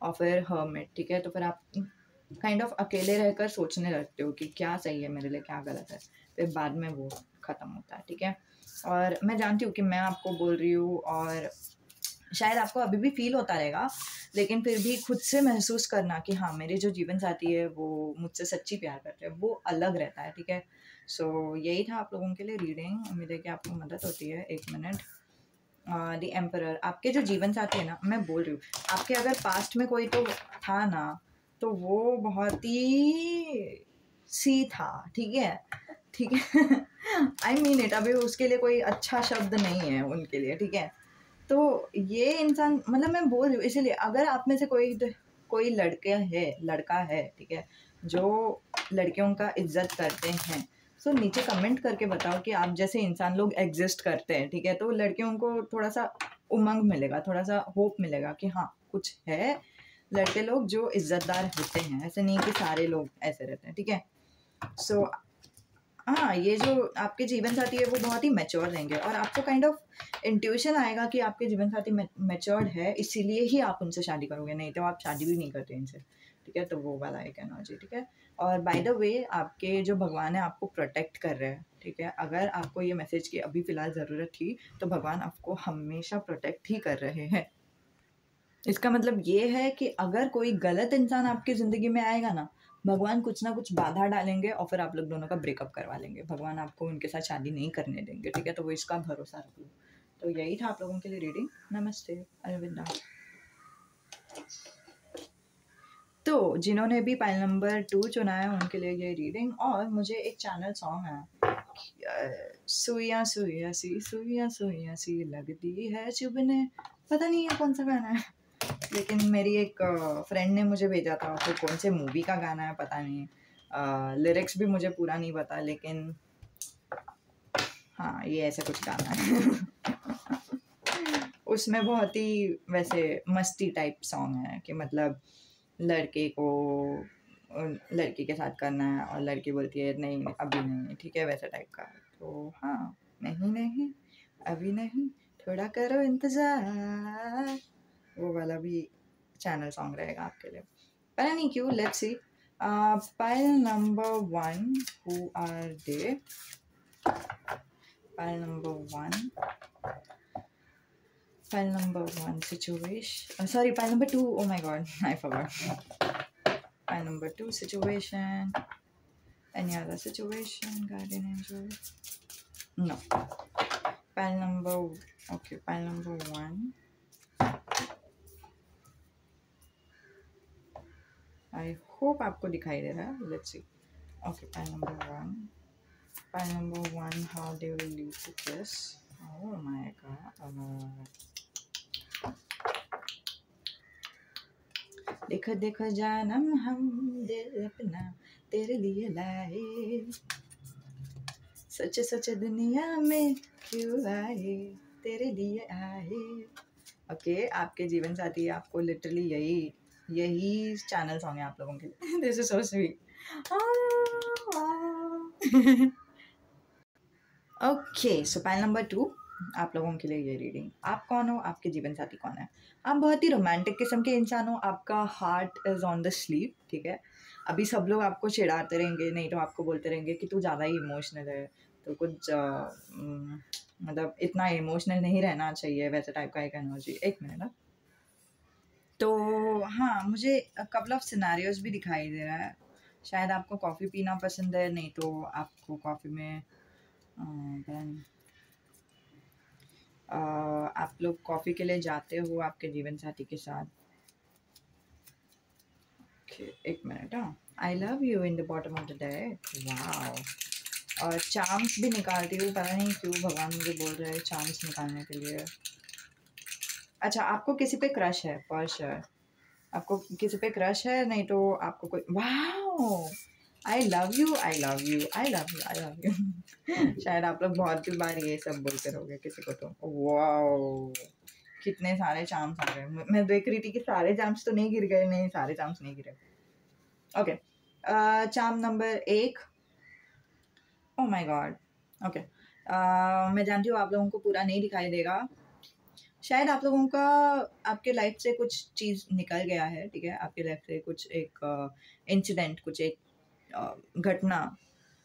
Speaker 1: और फिर हर्मिट, ठीक है? तो फिर आप काइंड ऑफ अकेले रहकर सोचने लगते हो कि क्या सही है मेरे लिए, क्या गलत है। फिर बाद में वो ख़त्म होता है, ठीक है? और मैं जानती हूँ कि मैं आपको बोल रही हूँ और शायद आपको अभी भी फ़ील होता रहेगा, लेकिन फिर भी खुद से महसूस करना कि हाँ, मेरे जो जीवन साथी है वो मुझसे सच्ची प्यार करते हैं, वो अलग रहता है, ठीक है? सो यही था आप लोगों के लिए रीडिंग, उम्मीद है कि आपको मदद होती है। 1 मिनट। द एम्परर आपके जो जीवन साथी है ना, मैं बोल रही हूँ, आपके अगर पास्ट में कोई तो था ना, तो वो बहुत ही सी था, ठीक है? ठीक है? आई मीन इट, अभी उसके लिए कोई अच्छा शब्द नहीं है उनके लिए, ठीक है? तो ये इंसान मतलब मैं बोल रही हूँ इसीलिए अगर आप में से कोई लड़का है, ठीक है, जो लड़कियों का इज्जत करते हैं, सो नीचे कमेंट करके बताओ कि आप जैसे इंसान लोग एग्जिस्ट करते हैं, ठीक है, तो लड़कियों को थोड़ा सा उमंग मिलेगा, थोड़ा सा होप मिलेगा कि हाँ कुछ है, लड़के लोग जो इज्जतदार होते हैं, ऐसे नहीं कि सारे लोग ऐसे रहते हैं, ठीक है। सो हाँ, ये जो आपके जीवन साथी है वो बहुत ही मैच्योर रहेंगे और आपको काइंड ऑफ इंट्यूशन आएगा कि आपके जीवन साथी मैच्योर्ड है, इसीलिए ही आप उनसे शादी करोगे, नहीं तो आप शादी भी नहीं करते इनसे, ठीक है? तो वो वाला एक एनर्जी, ठीक है? और बाय द वे आपके जो भगवान है आपको प्रोटेक्ट कर रहे हैं, ठीक है? अगर आपको ये मैसेज की अभी फ़िलहाल ज़रूरत थी, तो भगवान आपको हमेशा प्रोटेक्ट ही कर रहे हैं। इसका मतलब ये है कि अगर कोई गलत इंसान आपकी ज़िंदगी में आएगा ना, भगवान कुछ ना कुछ बाधा डालेंगे और फिर आप लोग दोनों का ब्रेकअप करवा लेंगे। भगवान आपको उनके साथ शादी नहीं करने देंगे, ठीक है? तो वो इसका भरोसा रख लो। तो यही था आप लोगों के लिए रीडिंग। नमस्ते, अलविदा। तो जिन्होंने भी पाइल नंबर 2 चुना है उनके लिए ये रीडिंग, और मुझे एक चैनल सॉन्ग है, सुइयाँ सुइयाँ सी लगती है चुभने, पता नहीं ये कौन सा गाना है, लेकिन मेरी एक फ्रेंड ने मुझे भेजा था, तो कौन से मूवी का गाना है पता नहीं, लिरिक्स भी मुझे पूरा नहीं पता, लेकिन हाँ ये ऐसा कुछ गाना है। उसमें बहुत ही वैसे मस्ती टाइप सॉन्ग है कि मतलब लड़के को लड़की के साथ करना है और लड़की बोलती है नहीं अभी नहीं, ठीक है, वैसा टाइप का। तो हाँ, नहीं अभी नहीं, थोड़ा करो इंतज़ार, वो वाला भी चैनल सॉन्ग रहेगा आपके लिए। पता नहीं क्यों, let's see. Pile number 1, who are they? Pile number 1. Pile number 1 situation. Sorry, pile number 2. Oh my god, I forgot. Pile number 2 situation. Any other situation, guardian angel? No. Pile number. Okay, pile number 1. I hope आपको दिखाई दे रहा है. Let's see. Okay, pile number 1. Pile number 1. How they will lead to this? Oh my god. देखो देखो जानम हम दिल अपना तेरे लिए लाए, सोचे सोचे दुनिया में क्यों आए, तेरे लिए आए. ओके, आपके जीवन साथी आपको लिटरली यही चैनल सॉन्ग है आप लोगों के लिए. This is so sweet. Okay, so pile number 2 आप लोगों के लिए ये रीडिंग. आप कौन हो, आपके जीवन साथी कौन है. आप बहुत ही रोमांटिक किस्म के इंसान हो. आपका heart is on the sleep. ठीक है, अभी सब लोग आपको चिढ़ाते रहेंगे, नहीं तो आपको बोलते रहेंगे कि तू ज़्यादा ही इमोशनल है, तो कुछ मतलब इतना इमोशनल नहीं रहना चाहिए, वैसे टाइप का एक एनर्जी. एक मिनट ना. तो हाँ, मुझे कपल ऑफ सिनेरियोज भी दिखाई दे रहा है. शायद आपको कॉफ़ी पीना पसंद है, नहीं तो आपको कॉफ़ी में आप लोग कॉफ़ी के लिए जाते हो आपके जीवन साथी के साथ. एक मिनट. हाँ, I love you in the bottom of the deck. Wow. और चार्म्स भी निकालती हूँ, पता नहीं क्यों भगवान मुझे बोल रहे हैं चार्म्स निकालने के लिए. अच्छा, आपको किसी पे क्रश है फॉर श्योर. आपको किसी पे क्रश है, नहीं तो आपको कोई. Wow, I love you, I love you, I love you, I love you. शायद आप लोग बहुत बार ये सब बोलते रहोगे किसी को. तो वाओ, कितने सारे चार्म्स आ गए. मैं देख रही थी कि सारे चार्म्स तो नहीं गिर गए. नहीं, सारे चार्म्स नहीं गिरे. Okay, charm number 1. Oh my God. Okay, मैं जानती हूँ आप लोगों को पूरा नहीं दिखाई देगा. शायद आप लोगों का आपके लाइफ से कुछ चीज़ निकल गया है. ठीक है, आपके लाइफ से कुछ एक इंसिडेंट, कुछ एक घटना,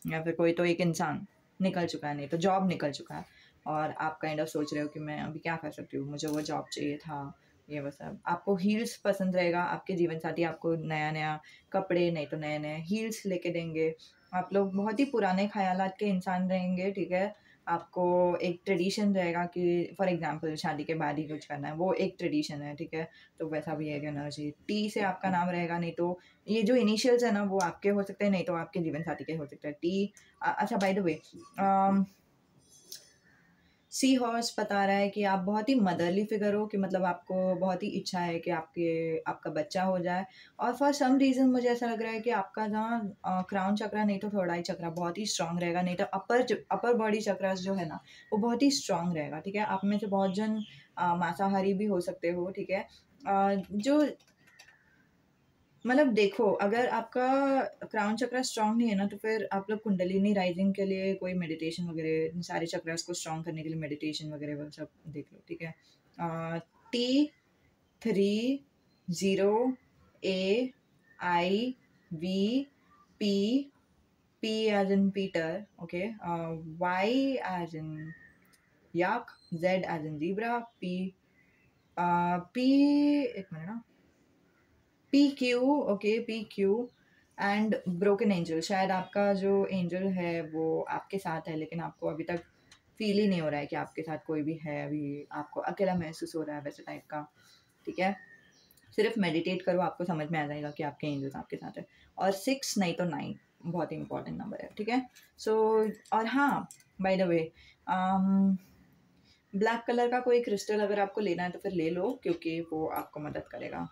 Speaker 1: या फिर कोई तो एक इंसान निकल चुका है, नहीं तो जॉब निकल चुका है, और आप काइंड ऑफ सोच रहे हो कि मैं अभी क्या कर सकती हूँ, मुझे वो जॉब चाहिए था, ये वो सब. आपको हील्स पसंद रहेगा. आपके जीवन साथी आपको नया नया कपड़े, नहीं तो नए नए हील्स लेके देंगे. आप लोग बहुत ही पुराने ख्यालात के इंसान रहेंगे. ठीक है, आपको एक ट्रेडिशन रहेगा कि फॉर एग्जांपल शादी के बाद ही कुछ करना है, वो एक ट्रेडिशन है. ठीक है, तो वैसा भी है एनर्जी. टी से आपका नाम रहेगा, नहीं तो ये जो इनिशियल्स है ना वो आपके हो सकते हैं, नहीं तो आपके जीवन साथी के हो सकते हैं. टी. अच्छा, by the way, sea horse बता रहा है कि आप बहुत ही मदरली फिगर हो, कि मतलब आपको बहुत ही इच्छा है कि आपका बच्चा हो जाए. और फॉर सम रीज़न मुझे ऐसा लग रहा है कि आपका जहाँ क्राउन चक्रा, नहीं तो थर्ड आई चक्रा बहुत ही स्ट्रांग रहेगा, नहीं तो अपर बॉडी चक्रास जो है ना वो बहुत ही स्ट्रांग रहेगा. ठीक है, आप में से बहुत जन मांसाहारी भी हो सकते हो. ठीक है, जो मतलब देखो, अगर आपका क्राउन चक्रा स्ट्रांग नहीं है ना, तो फिर आप लोग कुंडलिनी राइजिंग के लिए कोई मेडिटेशन वगैरह, सारे चक्रास को स्ट्रांग करने के लिए मेडिटेशन वगैरह वो सब देख लो. ठीक है, T30AIVP. P as in Peter. Okay, Y as in yak, Z as in zebra, P. एक मिनट ना. PQ. Okay, PQ and broken angel. शायद आपका जो एंजल है वो आपके साथ है, लेकिन आपको अभी तक फील ही नहीं हो रहा है कि आपके साथ कोई भी है. अभी आपको अकेला महसूस हो रहा है, वैसे टाइप का. ठीक है, सिर्फ मेडिटेट करो, आपको समझ में आ जाएगा कि आपके एंजल्स आपके साथ है. और 6 नहीं तो 9 बहुत ही इंपॉर्टेंट नंबर है. ठीक है, सो और हाँ, bye the way, black colour का कोई क्रिस्टल अगर आपको लेना है तो फिर ले लो, क्योंकि वो आपको मदद करेगा.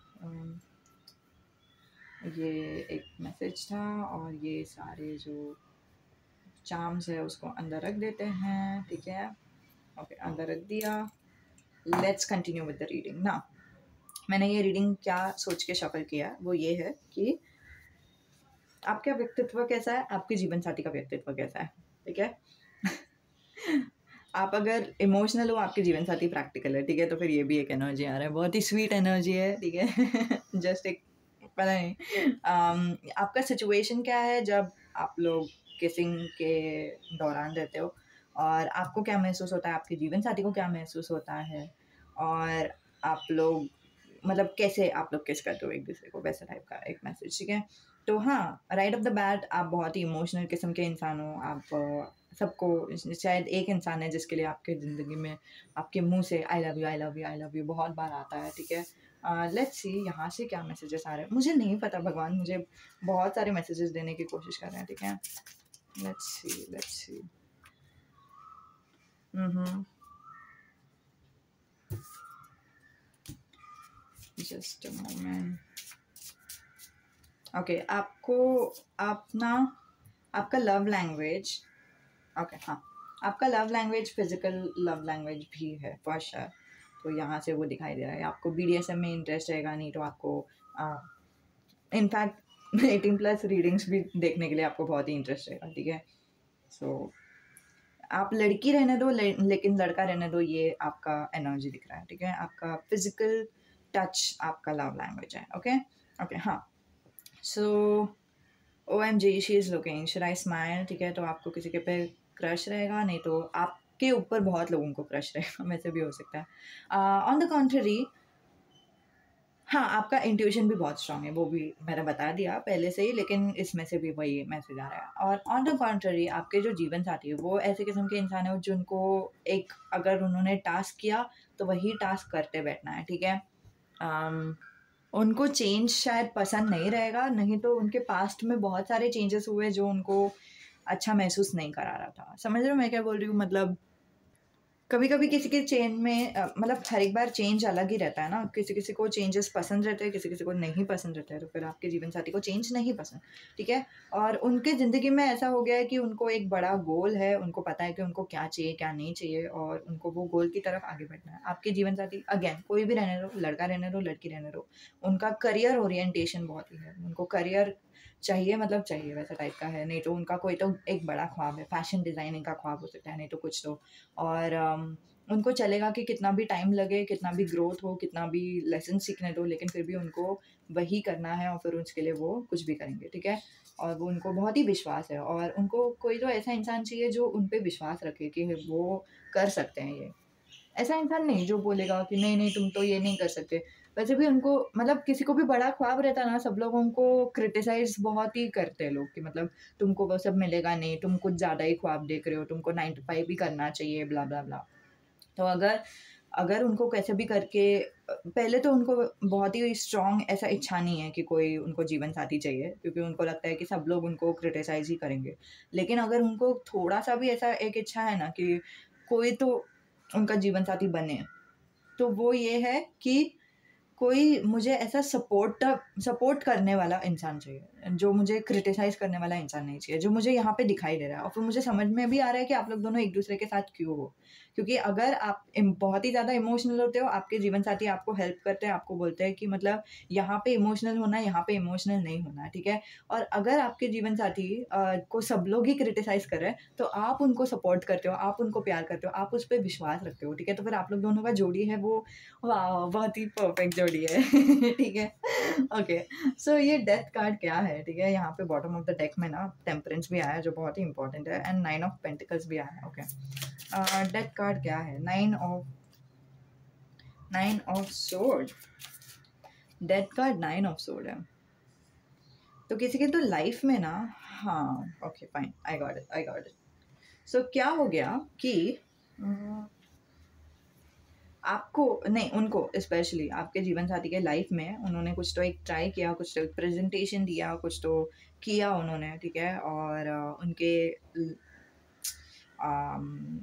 Speaker 1: ये एक मैसेज था, और ये सारे जो चार्म्स है उसको अंदर रख देते हैं. ठीक है, ओके, अंदर रख दिया. Let's continue with the reading ना. मैंने ये रीडिंग क्या सोच के शफल किया, वो ये है कि आपका व्यक्तित्व कैसा है, आपके जीवन साथी का व्यक्तित्व कैसा है. ठीक है, आप अगर इमोशनल हो, आपके जीवन साथी प्रैक्टिकल है. ठीक है, तो फिर ये भी एक एनर्जी आ रहा है, बहुत ही स्वीट एनर्जी है. ठीक है, जस्ट एक पता नहीं। आपका सिचुएशन क्या है जब आप लोग किसिंग के दौरान रहते हो, और आपको क्या महसूस होता है, आपके जीवन साथी को क्या महसूस होता है, और आप लोग मतलब कैसे आप लोग किस करते हो एक दूसरे को, वैसा टाइप का एक मैसेज, ठीक है। तो हाँ, राइट ऑफ द बैट आप बहुत ही इमोशनल किस्म के इंसान हो। आप सबको, शायद एक इंसान है जिसके लिए आपके ज़िंदगी में आपके मुंह से I love you, I love you, I love you बहुत बार आता है, ठीक है। लेट्स सी यहाँ से क्या मैसेजेस आ रहे हैं, मुझे नहीं पता, भगवान मुझे बहुत सारे मैसेजेस देने की कोशिश कर रहे हैं, ठीक है। Let's see, let's see. Just a moment. Okay, आपको अपना आपका लव लैंग्वेज, ओके हाँ, आपका love language physical love language भी है फॉर श्योर। तो यहाँ से वो दिखाई दे रहा है। आपको BDSM में इंटरेस्ट रहेगा, नहीं तो आपको इनफैक्ट 18+ रीडिंग्स भी देखने के लिए आपको बहुत ही इंटरेस्ट रहेगा, ठीक है। सो आप लड़की रहने दो, लेकिन लड़का रहने दो, ये आपका एनर्जी दिख रहा है, ठीक है। आपका फिजिकल टच आपका लव लैंग्वेज है, ओके ओके हाँ। सो OMG she is looking, should I smile, ठीक है। तो आपको किसी के पे क्रश रहेगा, नहीं तो आपके ऊपर बहुत लोगों को क्रश रहेगा, वैसे भी हो सकता है। ऑन द कॉन्ट्ररी, हाँ, आपका इंट्यूशन भी बहुत स्ट्रांग है, वो भी मैंने बता दिया पहले से ही, लेकिन इसमें से भी वही मैसेज आ रहा है। और ऑन द कॉन्ट्ररी, आपके जो जीवन साथी है वो ऐसे किस्म के इंसान है जिनको एक, अगर उन्होंने टास्क किया तो वही टास्क करते बैठना है, ठीक है। um, उनको चेंज शायद पसंद नहीं रहेगा, नहीं तो उनके पास्ट में बहुत सारे चेंजेस हुए जो उनको अच्छा महसूस नहीं करा रहा था। समझ रहे हो मैं क्या बोल रही हूँ? मतलब कभी कभी किसी के चेन में मतलब हर एक बार चेंज अलग ही रहता है ना। किसी किसी को चेंजेस पसंद रहते हैं, किसी किसी को नहीं पसंद रहता है, तो फिर आपके जीवन साथी को चेंज नहीं पसंद, ठीक है। और उनके ज़िंदगी में ऐसा हो गया है कि उनको एक बड़ा गोल है, उनको पता है कि उनको क्या चाहिए क्या नहीं चाहिए, और उनको वो गोल की तरफ आगे बढ़ना है। आपके जीवन साथी अगेन कोई भी रहने दो, लड़का रहने दो, लड़की रहने दो, उनका करियर ओरिएंटेशन बहुत ही है। उनको करियर चाहिए, मतलब चाहिए वैसा टाइप का है, नहीं तो उनका कोई तो एक बड़ा ख्वाब है, फैशन डिज़ाइनिंग का ख्वाब हो सकता है, नहीं तो कुछ तो। और उनको चलेगा कि कितना भी टाइम लगे, कितना भी ग्रोथ हो, कितना भी लेसन सीखने दो, लेकिन फिर भी उनको वही करना है, और फिर उसके लिए वो कुछ भी करेंगे, ठीक है। और वो उनको बहुत ही विश्वास है, और उनको कोई तो ऐसा इंसान चाहिए जो उन पे विश्वास रखे कि वो कर सकते हैं ये। ऐसा इंसान नहीं जो बोलेगा कि नहीं नहीं तुम तो ये नहीं कर सकते। वैसे भी उनको, मतलब किसी को भी बड़ा ख्वाब रहता है ना, सब लोग उनको क्रिटिसाइज़ बहुत ही करते हैं लोग, कि मतलब तुमको वो सब मिलेगा नहीं, तुम कुछ ज़्यादा ही ख्वाब देख रहे हो, तुमको 9 to 5 ही करना चाहिए, ब्ला ब्ला ब्ला। तो अगर अगर उनको कैसे भी करके पहले तो उनको बहुत ही स्ट्रॉन्ग ऐसा इच्छा नहीं है कि कोई उनको जीवन साथी चाहिए, क्योंकि उनको लगता है कि सब लोग उनको क्रिटिसाइज़ ही करेंगे। लेकिन अगर उनको थोड़ा-सा भी ऐसा एक इच्छा है ना कि कोई तो उनका जीवन साथी बने, तो वो ये है कि कोई मुझे ऐसा सपोर्ट करने वाला इंसान चाहिए, जो मुझे क्रिटिसाइज़ करने वाला इंसान नहीं चाहिए, जो मुझे यहाँ पे दिखाई दे रहा है। और फिर मुझे समझ में भी आ रहा है कि आप लोग दोनों एक-दूसरे के साथ क्यों हो। क्योंकि अगर आप बहुत ही ज़्यादा इमोशनल होते हो, आपके जीवन साथी आपको हेल्प करते हैं, आपको बोलते हैं कि मतलब यहाँ पे इमोशनल होना है, यहाँ पे इमोशनल नहीं होना है, ठीक है? और अगर आपके जीवन साथी को सब लोग ही क्रिटिसाइज़ कर रहे हैं, तो आप उनको सपोर्ट करते हो, आप उनको प्यार करते हो, आप उस पे विश्वास रखते हो, ठीक है? तो फिर आप लोग दोनों का जोड़ी है वो, वाह! बहुत ही परफेक्ट जोड़ी है। ठीक है? ओके, सो ये डेथ कार्ड क्या है, ठीक है? यहाँ पे बॉटम ऑफ द डेक में ना टेम्परेंस भी आया है, जो बहुत ही इम्पोर्टेंट है, एंड 9 ऑफ पेंटिकल्स भी आया है, ओके। डेथ कार्ड क्या है? 9 of sword. Death card 9 of sword है। तो किसी के तो लाइफ में ना, हाँ, okay fine, I got it, I got it. So क्या हो गया कि आपको नहीं, उनको स्पेशली आपके जीवन साथी के लाइफ में उन्होंने कुछ तो एक ट्राई किया, कुछ तो एक प्रेजेंटेशन दिया, कुछ तो किया उन्होंने, ठीक है। और उनके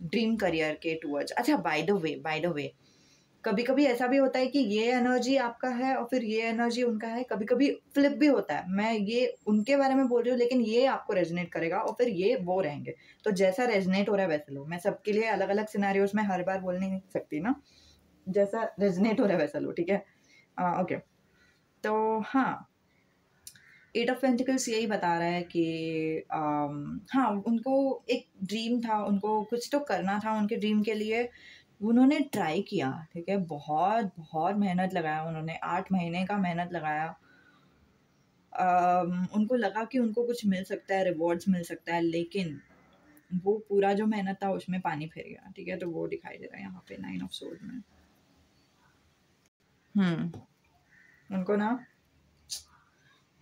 Speaker 1: ड्रीम करियर के टूवर्ड्स, अच्छा बाय द वे कभी कभी ऐसा भी होता है कि ये एनर्जी आपका है और फिर ये एनर्जी उनका है, कभी कभी फ्लिप भी होता है। मैं ये उनके बारे में बोल रही हूँ, लेकिन ये आपको रेजोनेट करेगा और फिर ये वो रहेंगे। तो जैसा रेजोनेट हो रहा है वैसे लो। मैं सबके लिए अलग अलग सिनेरियोज में हर बार बोल नहीं सकती ना, जैसा रेजोनेट हो रहा है वैसा लो, ठीक है। ओके, तो हाँ, 8 ऑफ पेंटिकल्स यही बता रहा है कि हाँ, उनको एक ड्रीम था, उनको कुछ तो करना था उनके ड्रीम के लिए। उन्होंने ट्राई किया, ठीक है, बहुत बहुत मेहनत लगाया उन्होंने, 8 महीने का मेहनत लगाया। उनको लगा कि उनको कुछ मिल सकता है, रिवॉर्ड्स मिल सकता है, लेकिन वो पूरा जो मेहनत था उसमें पानी फिर गया, ठीक है? तो वो दिखाई दे रहा है यहाँ पे 9 ऑफ सोर्ड में। उनको ना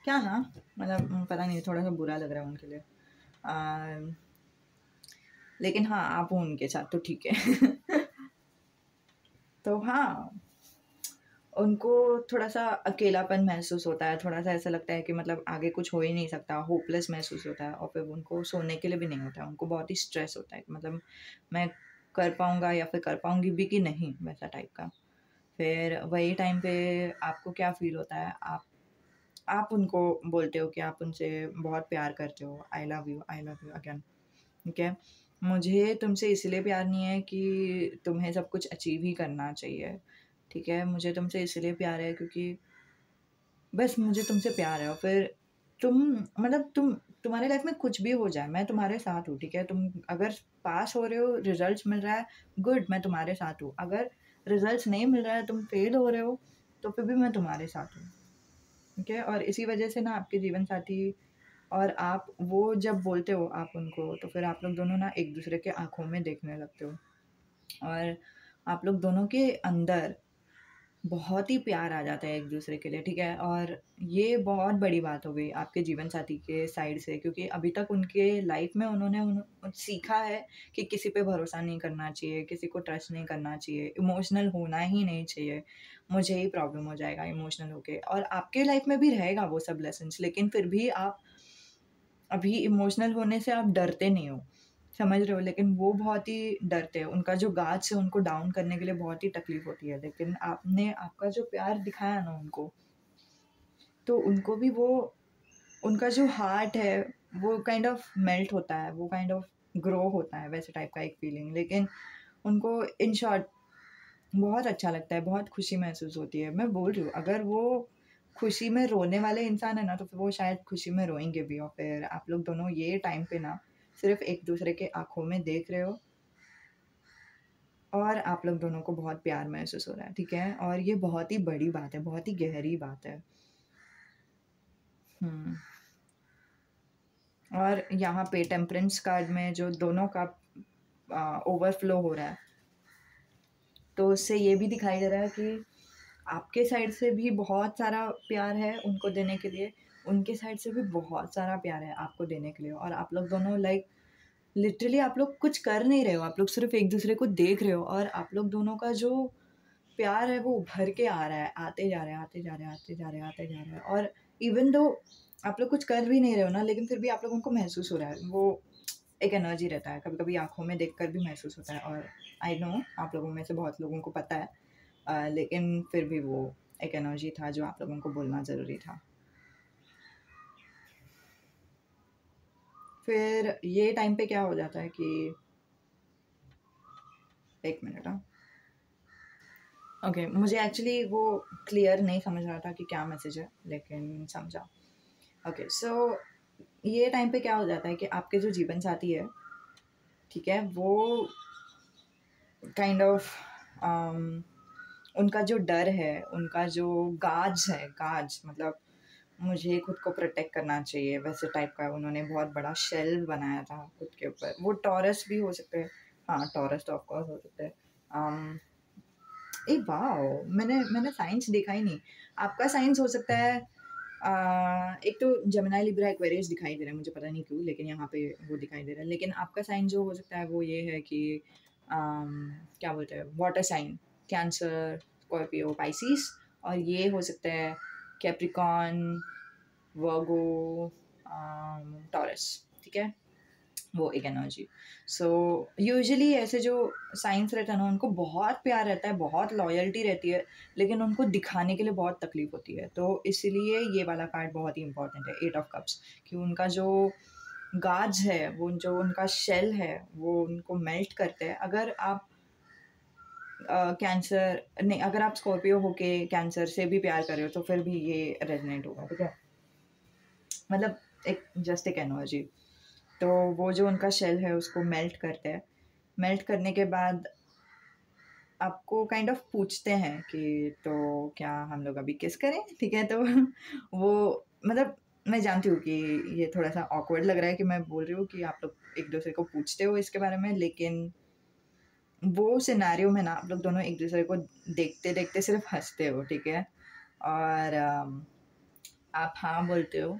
Speaker 1: क्या ना मतलब पता नहीं, थोड़ा-सा बुरा लग रहा है उनके लिए। अ, लेकिन हाँ, आप हो उनके साथ तो ठीक है। तो हाँ, उनको थोड़ा-सा अकेलापन महसूस होता है, थोड़ा-सा ऐसा लगता है कि मतलब आगे कुछ हो ही नहीं सकता, होपलेस महसूस होता है और फिर उनको सोने के लिए भी नहीं होता है, उनको बहुत ही स्ट्रेस होता है कि मतलब मैं कर पाऊँगा या फिर कर पाऊँगी भी कि नहीं, वैसा टाइप का। फिर वही टाइम पे आपको क्या फ़ील होता है, आप उनको बोलते हो कि आप उनसे बहुत प्यार करते हो, आई लव यू अगेन, ठीक है? मुझे तुमसे इसलिए प्यार नहीं है कि तुम्हें सब कुछ अचीव ही करना चाहिए, ठीक है? मुझे तुमसे इसलिए प्यार है क्योंकि बस मुझे तुमसे प्यार है और फिर तुम मतलब तुम्हारे लाइफ में कुछ भी हो जाए, मैं तुम्हारे साथ हूँ, ठीक है? तुम अगर पास हो रहे हो, रिज़ल्ट्स मिल रहा है, गुड, मैं तुम्हारे साथ हूँ। अगर रिज़ल्ट्स नहीं मिल रहा है, तुम फेल हो रहे हो, तो फिर भी मैं तुम्हारे साथ हूँ, ठीक है? और इसी वजह से ना आपके जीवन साथी और आप वो जब बोलते हो आप उनको, तो फिर आप लोग दोनों ना एक-दूसरे के आँखों में देखने लगते हो और आप लोग दोनों के अंदर बहुत ही प्यार आ जाता है एक-दूसरे के लिए, ठीक है? और ये बहुत बड़ी बात हो गई आपके जीवनसाथी के साइड से क्योंकि अभी तक उनके लाइफ़ में उन्होंने सीखा है कि किसी पे भरोसा नहीं करना चाहिए, किसी को ट्रस्ट नहीं करना चाहिए, इमोशनल होना ही नहीं चाहिए। मुझे ही प्रॉब्लम हो जाएगा इमोशनल होके और आपके लाइफ़ में भी रहेगा वो सब लेसन्स लेकिन फिर भी आप अभी इमोशनल होने से आप डरते नहीं हो, समझ रहे हो? लेकिन वो बहुत ही डरते हैं, उनका जो गार्ड्स है उनको डाउन करने के लिए बहुत ही तकलीफ़ होती है, लेकिन आपने आपका जो प्यार दिखाया ना उनको, तो उनको भी वो उनका जो हार्ट है, वो काइंड ऑफ मेल्ट होता है, वो काइंड ऑफ ग्रो होता है, वैसे टाइप का एक फीलिंग। लेकिन उनको इन शॉर्ट बहुत अच्छा लगता है, बहुत खुशी महसूस होती है। मैं बोल रही हूँ, अगर वो खुशी में रोने वाले इंसान है ना, तो फिर वो शायद खुशी में रोएँगे भी और फिर आप लोग दोनों ये टाइम पे ना सिर्फ़ एक-दूसरे के आँखों में देख रहे हो और आप लोग दोनों को बहुत प्यार महसूस हो रहा है, ठीक है? और ये बहुत ही बड़ी बात है, बहुत ही गहरी बात है। हुँ। और यहाँ पे टेम्परेंस कार्ड में जो दोनों का ओवरफ्लो हो रहा है, तो उससे ये भी दिखाई दे रहा है कि आपके साइड से भी बहुत सारा प्यार है उनको देने के लिए, उनके साइड से भी बहुत सारा प्यार है आपको देने के लिए और आप लोग दोनों लाइक लिटरली आप लोग कुछ कर नहीं रहे हो, आप लोग सिर्फ़ एक-दूसरे को देख रहे हो और आप लोग दोनों का जो प्यार है वो उभर के आ रहा है, आते जा रहा है, आते जा रहा है, आते जा रहा है, आते जा रहा है और इवन दो आप लोग कुछ कर भी नहीं रहे हो ना, लेकिन फिर भी आप लोगों को महसूस हो रहा है। वो एक एनर्जी रहता है, कभी-कभी आँखों में देखकर भी महसूस होता है और आई नो आप लोगों में से बहुत लोगों को पता है लेकिन फिर भी वो एक एनर्जी था जो आप लोगों को बोलना ज़रूरी था। फिर ये टाइम पे क्या हो जाता है कि 1 मिनट हाँ। ओके, मुझे एक्चुअली वो क्लियर नहीं समझ रहा था कि क्या मैसेज है, लेकिन समझा। ओके, सो ये टाइम पे क्या हो जाता है कि आपके जो जीवन साथी है, ठीक है? वो काइंड ऑफ उनका जो डर है, उनका जो गाज मतलब मुझे खुद को प्रोटेक्ट करना चाहिए, वैसे टाइप का उन्होंने बहुत बड़ा शेल बनाया था खुद के ऊपर। वो टॉरस भी हो सकते हैं। हाँ, टॉरस तो ऑफ कोर्स हो सकते हैं। अम, ए वाओ! मैंने साइन्स देखा ही नहीं। आपका साइन्स हो सकता है एक तो जेमिनी, लिब्रा, एक्वेरियस दिखाई दे रहा है, मुझे पता नहीं क्यों, लेकिन यहाँ पे वो दिखाई दे रहा है। लेकिन आपका साइन जो हो सकता है वो ये है कि क्या बोलते हैं water sign, Cancer, Scorpio, Pisces और ये हो सकता है कैप्रिकॉर्न, वर्गो, टॉरस, ठीक है? वो एक एनर्जी। सो यूजुअली ऐसे जो साइंस रहता है ना उनको बहुत प्यार रहता है, बहुत लॉयल्टी रहती है, लेकिन उनको दिखाने के लिए बहुत तकलीफ होती है। तो इसीलिए ये वाला कार्ड बहुत ही इम्पोर्टेंट है, 8 ऑफ कप्स कि उनका जो गाज है, वो जो उनका शेल है, वो उनको मेल्ट करते हैं। अगर आप कैंसर नहीं, अगर आप स्कॉर्पियो होके कैंसर से भी प्यार कर रहे हो तो फिर भी ये रेज़ोनेट होगा, ठीक है? मतलब एक जस्ट एक एनर्जी। तो वो जो उनका शेल है उसको मेल्ट करते हैं। मेल्ट करने के बाद आपको काइंड ऑफ पूछते हैं कि तो क्या हम लोग अभी किस करें? ठीक है? तो वो मतलब मैं जानती हूँ कि ये थोड़ा-सा ऑकवर्ड लग रहा है कि मैं बोल रही हूँ कि आप लोग एक-दूसरे को पूछते हो इसके बारे में, लेकिन वो सिनेरियो में ना आप लोग दोनों एक-दूसरे को देखते-देखते सिर्फ़ हँसते हो, ठीक है? और आप हाँ बोलते हो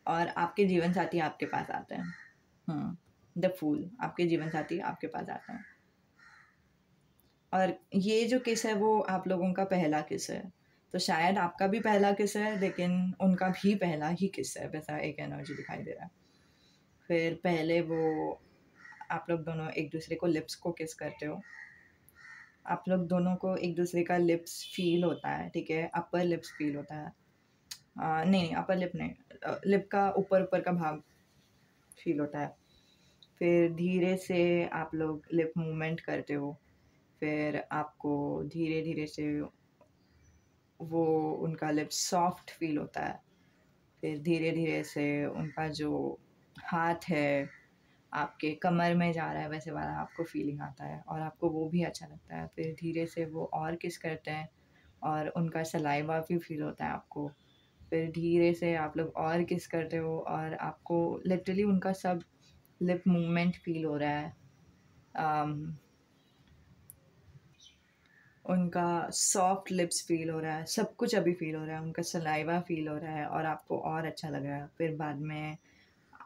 Speaker 1: और आपके जीवनसाथी आपके पास आते हैं। द फूल, आपके जीवनसाथी आपके पास आते हैं। और ये जो किस है वो आप लोगों का पहला किस है। तो शायद आपका भी पहला किस है, लेकिन उनका भी पहला ही किस है, वैसा एक एनर्जी दिखाई दे रहा है। फिर पहले वो आप लोग दोनों एक-दूसरे को लिप्स को किस करते हो। आप लोग दोनों को एक-दूसरे का लिप्स फ़ील होता है, ठीक है? अपर लिप्स फ़ील होता है। नहीं, अपर लिप नहीं, लिप का ऊपर-ऊपर का भाग फ़ील होता है। फिर धीरे से आप लोग लिप मूवमेंट करते हो। फिर आपको धीरे-धीरे से वो उनका लिप्स सॉफ्ट फ़ील होता है। फिर धीरे-धीरे से उनका जो हाथ है, आपके कमर में जा रहा है, वैसे वाला आपको फ़ीलिंग आता है और आपको वो भी अच्छा लगता है। फिर धीरे से वो और किस करते हैं और उनका सलाइवा भी फ़ील होता है आपको। फिर धीरे से आप लोग और किस करते हो और आपको लिटरली उनका सब लिप मूवमेंट फ़ील हो रहा है। अम, उनका सॉफ्ट लिप्स फ़ील हो रहा है, सब कुछ अभी फ़ील हो रहा है, उनका सलाइवा फ़ील हो रहा है और आपको और अच्छा लग रहा है। फिर बाद में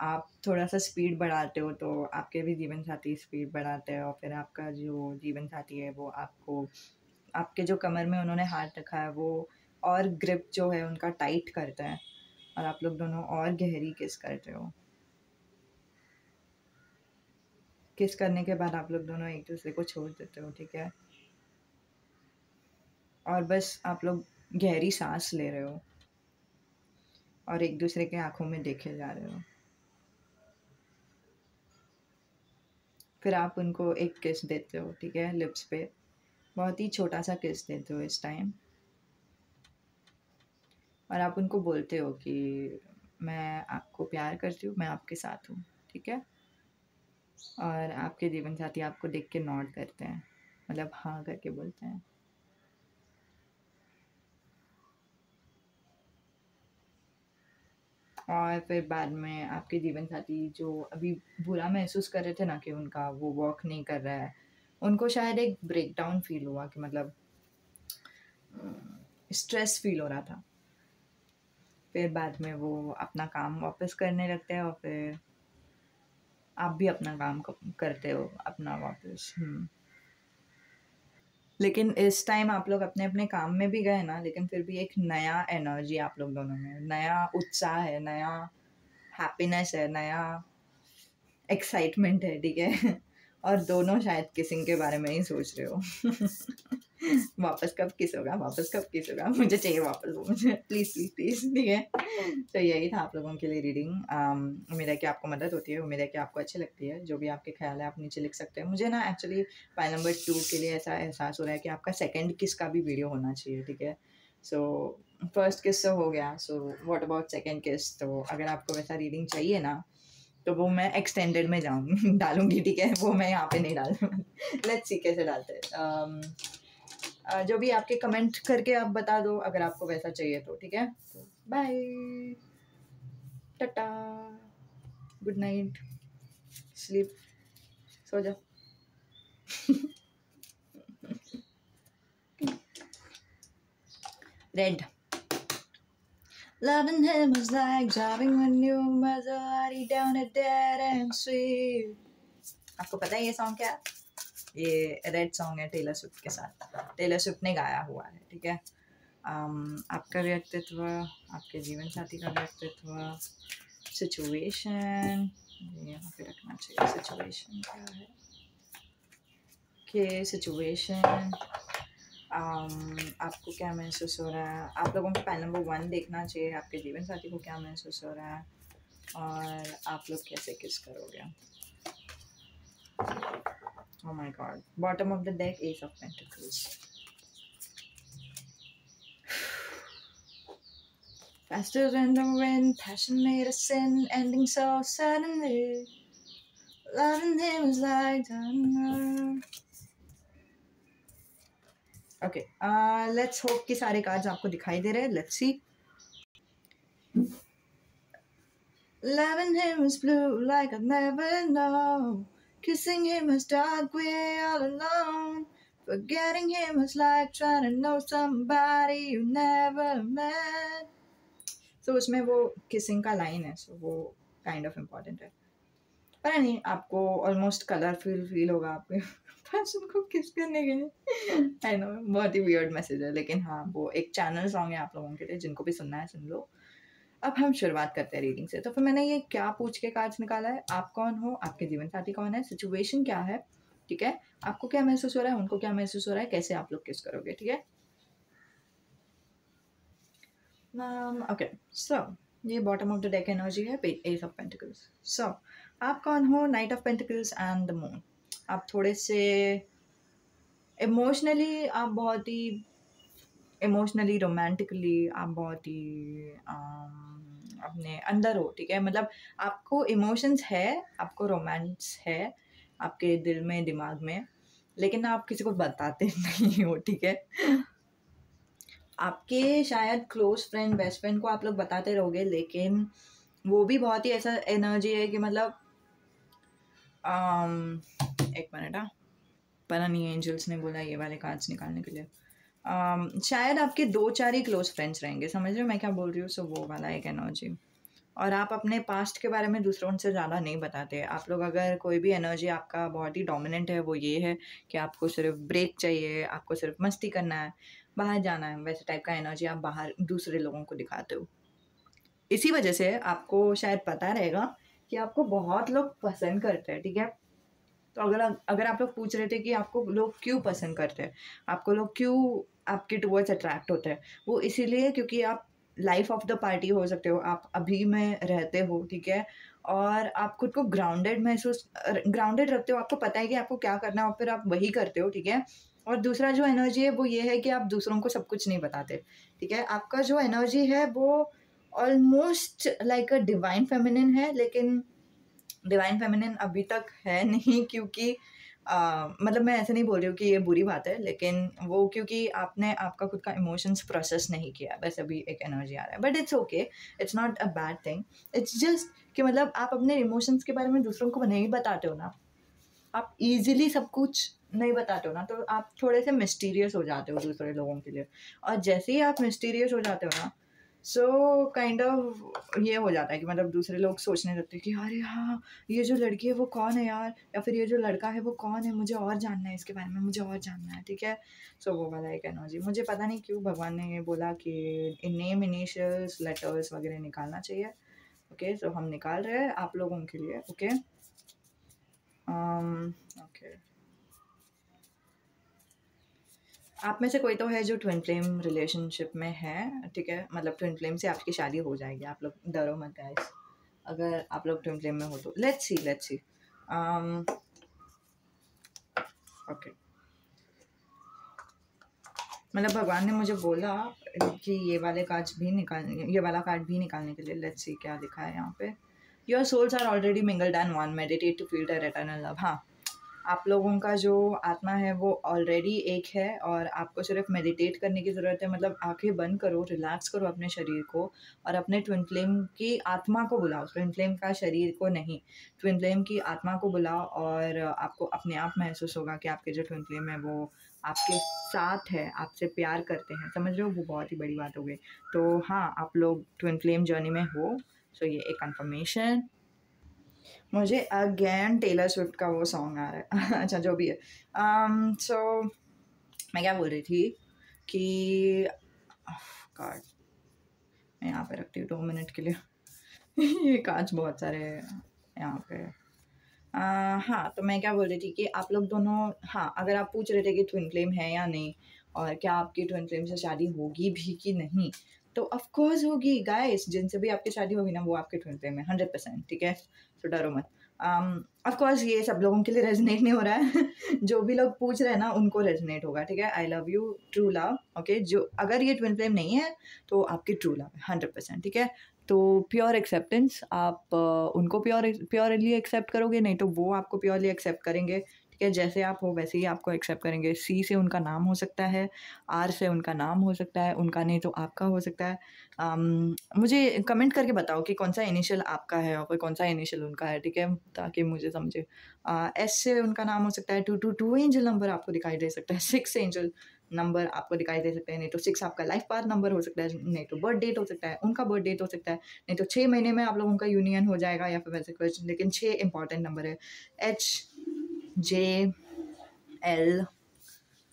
Speaker 1: आप थोड़ा-सा स्पीड बढ़ाते हो, तो आपके भी जीवनसाथी स्पीड बढ़ाते हैं और फिर आपका जो जीवनसाथी है, वो आपको आपके जो कमर में उन्होंने हाथ रखा है, वो और ग्रिप जो है उनका टाइट करते हैं और आप लोग दोनों और गहरी किस करते हो। किस करने के बाद आप लोग दोनों एक-दूसरे को छोड़ देते हो, ठीक है? और बस आप लोग गहरी साँस ले रहे हो और एक-दूसरे के आँखों में देखे जा रहे हो। फिर आप उनको एक किस देते हो, ठीक है? लिप्स पे। बहुत ही छोटा-सा किस देते हो इस टाइम और आप उनको बोलते हो कि मैं आपको प्यार करती हूँ, मैं आपके साथ हूँ, ठीक है? और आपके जीवनसाथी आपको देख के नॉड करते हैं, मतलब हाँ करके बोलते हैं। और फिर बाद में आपके जीवनसाथी जो अभी बुरा महसूस कर रहे थे ना कि उनका वो वर्क नहीं कर रहा है, उनको शायद एक ब्रेकडाउन फ़ील हुआ कि मतलब स्ट्रेस फ़ील हो रहा था। फिर बाद में वो अपना काम वापस करने लगते हैं और फिर आप भी अपना काम करते हो अपना वापस। लेकिन इस टाइम आप लोग अपने-अपने काम में भी गए ना, लेकिन फिर भी एक नया एनर्जी आप लोग दोनों में, नया उत्साह है, नया हैप्पीनेस है, नया एक्साइटमेंट है, ठीक है? और दोनों शायद किसिंग के बारे में ही सोच रहे हो। वापस कब किस होगा, वापस कब किस होगा? मुझे चाहिए वापस वो मुझे प्लीज़, प्लीज़, प्लीज़, ठीक है? तो यही था आप लोगों के लिए रीडिंग। उम्मीद है कि आपको मदद होती है, उम्मीद है कि आपको अच्छी लगती है। जो भी आपके ख़्याल है आप नीचे लिख सकते हैं। मुझे ना एक्चुअली फाइल नंबर 2 के लिए ऐसा एहसास हो रहा है कि आपका सेकंड किस का भी वीडियो होना चाहिए, ठीक है? सो फर्स्ट किस तो हो गया, सो व्हाट अबाउट सेकंड किस? तो अगर आपको वैसा रीडिंग चाहिए ना, तो वो मैं एक्सटेंडेड में जाऊँगी डालूँगी, ठीक है? वो मैं यहाँ पे नहीं डाल लेट्स सी कैसे डालते हैं। जो भी आपके कमेंट करके आप बता दो अगर आपको वैसा चाहिए तो, ठीक है? तो bye, tata, good night, sleep, सो जाओ। Red, loving him was like driving when you Maserati down a dead end street. आपको पता है ये सॉन्ग क्या है? ये रेड सॉन्ग है टेलर स्विफ्ट के साथ। टेलर स्विफ्ट ने गाया हुआ है, ठीक है? आपका व्यक्तित्व, आपके जीवन साथी का व्यक्तित्व, सिचुएशन, यहाँ पे रखना चाहिए। सिचुएशन क्या है कि सिचुएशन, आपको क्या महसूस हो रहा है? आप लोगों को पैन नंबर 1 देखना चाहिए, आपके जीवन साथी को क्या महसूस हो रहा है और आप लोग कैसे किस करोगे। Oh my god, bottom of the deck, Ace of Pentacles. Faster than the wind, passion made a sin, ending so suddenly. Loving him is like okay, let's hope कि सारे कार्ड्स आपको दिखाई दे रहे हैं। Let's see. Loving him is blue like I never know. Kissing him is dark, we're all alone. Forgetting him is like trying to know somebody you never met. So उसमें वो kissing का line है, so वो kind of important है. पता नहीं आपको almost colourful feel होगा आपके पर्सन को किस करने के लिए. आई नो बहुत ही वियर्ड मैसेज है, लेकिन हाँ वो एक चैनल सॉन्ग है आप लोगों के लिए, जिनको भी सुनना है सुन लो. अब हम शुरुआत करते हैं रीडिंग से. तो फिर मैंने ये क्या पूछ के कार्ड्स निकाला है, आप कौन हो, आपके जीवन साथी कौन है, सिचुएशन क्या है, ठीक है, आपको क्या महसूस हो रहा है, उनको क्या महसूस हो रहा है, कैसे आप लोग किस करोगे, ठीक है. ओके सो ये bottom of the deck energy है, एस ऑफ पेंटिकल्स. सो आप कौन हो, night of pentacles and the moon. आप थोड़े से इमोशनली, आप बहुत ही इमोशनली रोमांटिकली आप बहुत ही अपने अंदर हो, ठीक है. मतलब आपको इमोशंस है, आपको रोमांस है आपके दिल में दिमाग में, लेकिन आप किसी को बताते नहीं हो, ठीक है. आपके शायद क्लोज फ्रेंड बेस्ट फ्रेंड को आप लोग बताते रहोगे, लेकिन वो भी बहुत ही ऐसा एनर्जी है कि मतलब एक मिनट, हाँ पता नहीं एंजल्स ने बोला ये वाले कार्ड्स निकालने के लिए. शायद आपके 2-4 ही क्लोज फ्रेंड्स रहेंगे, समझ रहे हो मैं क्या बोल रही हूँ. सो वो वाला एक एनर्जी. और आप अपने पास्ट के बारे में दूसरों से ज़्यादा नहीं बताते. आप लोग अगर कोई भी एनर्जी आपका बहुत ही डोमिनेंट है, वो ये है कि आपको सिर्फ ब्रेक चाहिए, आपको सिर्फ मस्ती करना है, बाहर जाना है, वैसे टाइप का एनर्जी आप बाहर दूसरे लोगों को दिखाते हो. इसी वजह से आपको शायद पता रहेगा कि आपको बहुत लोग पसंद करते हैं, ठीक है. तो अगर आप लोग पूछ रहे थे कि आपको लोग क्यों पसंद करते हैं, आपको लोग क्यों आपके टुवर्ड्स अट्रैक्ट होते हैं, वो इसीलिए क्योंकि आप लाइफ ऑफ द पार्टी हो सकते हो, आप अभी में रहते हो, ठीक है. और आप खुद को ग्राउंडेड रखते हो, आपको पता है कि आपको क्या करना है और फिर आप वही करते हो, ठीक है. और दूसरा जो एनर्जी है वो ये है कि आप दूसरों को सब कुछ नहीं बताते, ठीक है. आपका जो एनर्जी है वो almost like a divine feminine है, लेकिन डिवाइन फेमिनिन अभी तक है नहीं, क्योंकि मतलब मैं ऐसे नहीं बोल रही हूँ कि ये बुरी बात है, लेकिन वो क्योंकि आपने आपका खुद का इमोशंस प्रोसेस नहीं किया, बस अभी एक एनर्जी आ रहा है. But it's okay, it's not a bad thing. It's just कि मतलब आप अपने इमोशंस के बारे में दूसरों को नहीं बताते हो ना, आप इजीली सब कुछ नहीं बताते हो ना, तो आप थोड़े से मिस्टीरियस हो जाते हो दूसरे लोगों के लिए. और जैसे ही आप मिस्टीरियस हो जाते हो ना, सो काइंड ऑफ ये हो जाता है कि मतलब दूसरे लोग सोचने लगते हैं कि अरे हाँ ये जो लड़की है वो कौन है यार, या फिर ये जो लड़का है वो कौन है, मुझे और जानना है इसके बारे में, मुझे और जानना है, ठीक है. सो वो वाला एक एनर्जी. मुझे पता नहीं क्यों भगवान ने ये बोला कि नेम, इनिशियल्स, लेटर्स वगैरह निकालना चाहिए. ओके सो हम निकाल रहे हैं आप लोगों के लिए. ओके ओके आप में से कोई तो है जो ट्विन फ्लेम रिलेशनशिप में है, ठीक है. मतलब ट्विन फ्लेम से आपकी शादी हो जाएगी, आप लोग डरो मत गाइस, अगर आप लोग ट्विन फ्लेम में हो तो. Let's see okay. मतलब भगवान ने मुझे बोला कि ये वाले कार्ड्स भी निकालने, ये वाला कार्ड भी निकालने के लिए. लेट्स सी क्या लिखा है यहाँ पे. Your souls are already mingled and one, meditate to feel their eternal love. हाँ आप लोगों का जो आत्मा है वो ऑलरेडी एक है, और आपको सिर्फ मेडिटेट करने की ज़रूरत है. मतलब आंखें बंद करो, रिलैक्स करो अपने शरीर को, और अपने ट्विन फ्लेम की आत्मा को बुलाओ, ट्विन फ्लेम का शरीर को नहीं, ट्विन फ्लेम की आत्मा को बुलाओ. और आपको अपने आप महसूस होगा कि आपके जो ट्विन फ्लेम है वो आपके साथ है, आपसे प्यार करते हैं, समझ रहे हो. वो बहुत ही बड़ी बात हो गई. तो हाँ आप लोग ट्विन फ्लेम जर्नी में हो. सो ये एक कंफर्मेशन. मुझे अगेन टेलर स्विफ्ट का वो सॉन्ग आ रहा है. अच्छा जो भी है. सो मैं क्या बोल रही थी कि कार्ड मैं यहाँ पे रखती हूँ 2 मिनट के लिए. ये कांच बहुत सारे यहाँ पे. हाँ तो मैं क्या बोल रही थी कि आप लोग दोनों, हाँ अगर आप पूछ रहे थे कि ट्विन फ्लेम है या नहीं, और क्या आपकी ट्विन फ्लेम से शादी होगी भी कि नहीं, तो ऑफ कोर्स होगी गाइस. जिनसे भी आपकी शादी होगी ना वो आपके ट्विन फ्लेम है 100%, ठीक है. तो डरो मत. ऑफ कोर्स ये सब लोगों के लिए रेजोनेट नहीं हो रहा है. जो भी लोग पूछ रहे हैं ना उनको रेजोनेट होगा, ठीक है. I love you, true love. Okay जो अगर ये ट्विन फ्लेम नहीं है तो आपकी ट्रू लव है 100%, ठीक है. तो प्योर एक्सेप्टेंस, आप उनको प्योरली एक्सेप्ट करोगे, नहीं तो वो आपको प्योरली एक्सेप्ट करेंगे, ठीक है, जैसे आप हो वैसे ही आपको एक्सेप्ट करेंगे। सी से उनका नाम हो सकता है, आर से उनका नाम हो सकता है, उनका नहीं तो आपका हो सकता है। मुझे कमेंट करके बताओ कि कौन सा इनिशियल आपका है और फिर कौन सा इनिशियल उनका है, ठीक है, ताकि मुझे समझे। एस से उनका नाम हो सकता है, 222 एंजल नंबर आपको दिखाई दे सकता है, 6 एंजल नंबर आपको दिखाई दे सकते हैं, नहीं तो 6 आपका लाइफ पाथ नंबर हो सकता है, नहीं तो बर्थ डेट हो सकता है, उनका बर्थ डेट हो सकता है, नहीं तो 6 महीने में आप लोगों का यूनियन हो जाएगा या फिर वैसे कुछ, लेकिन 6 इंपॉर्टेंट नंबर है। H, J, L.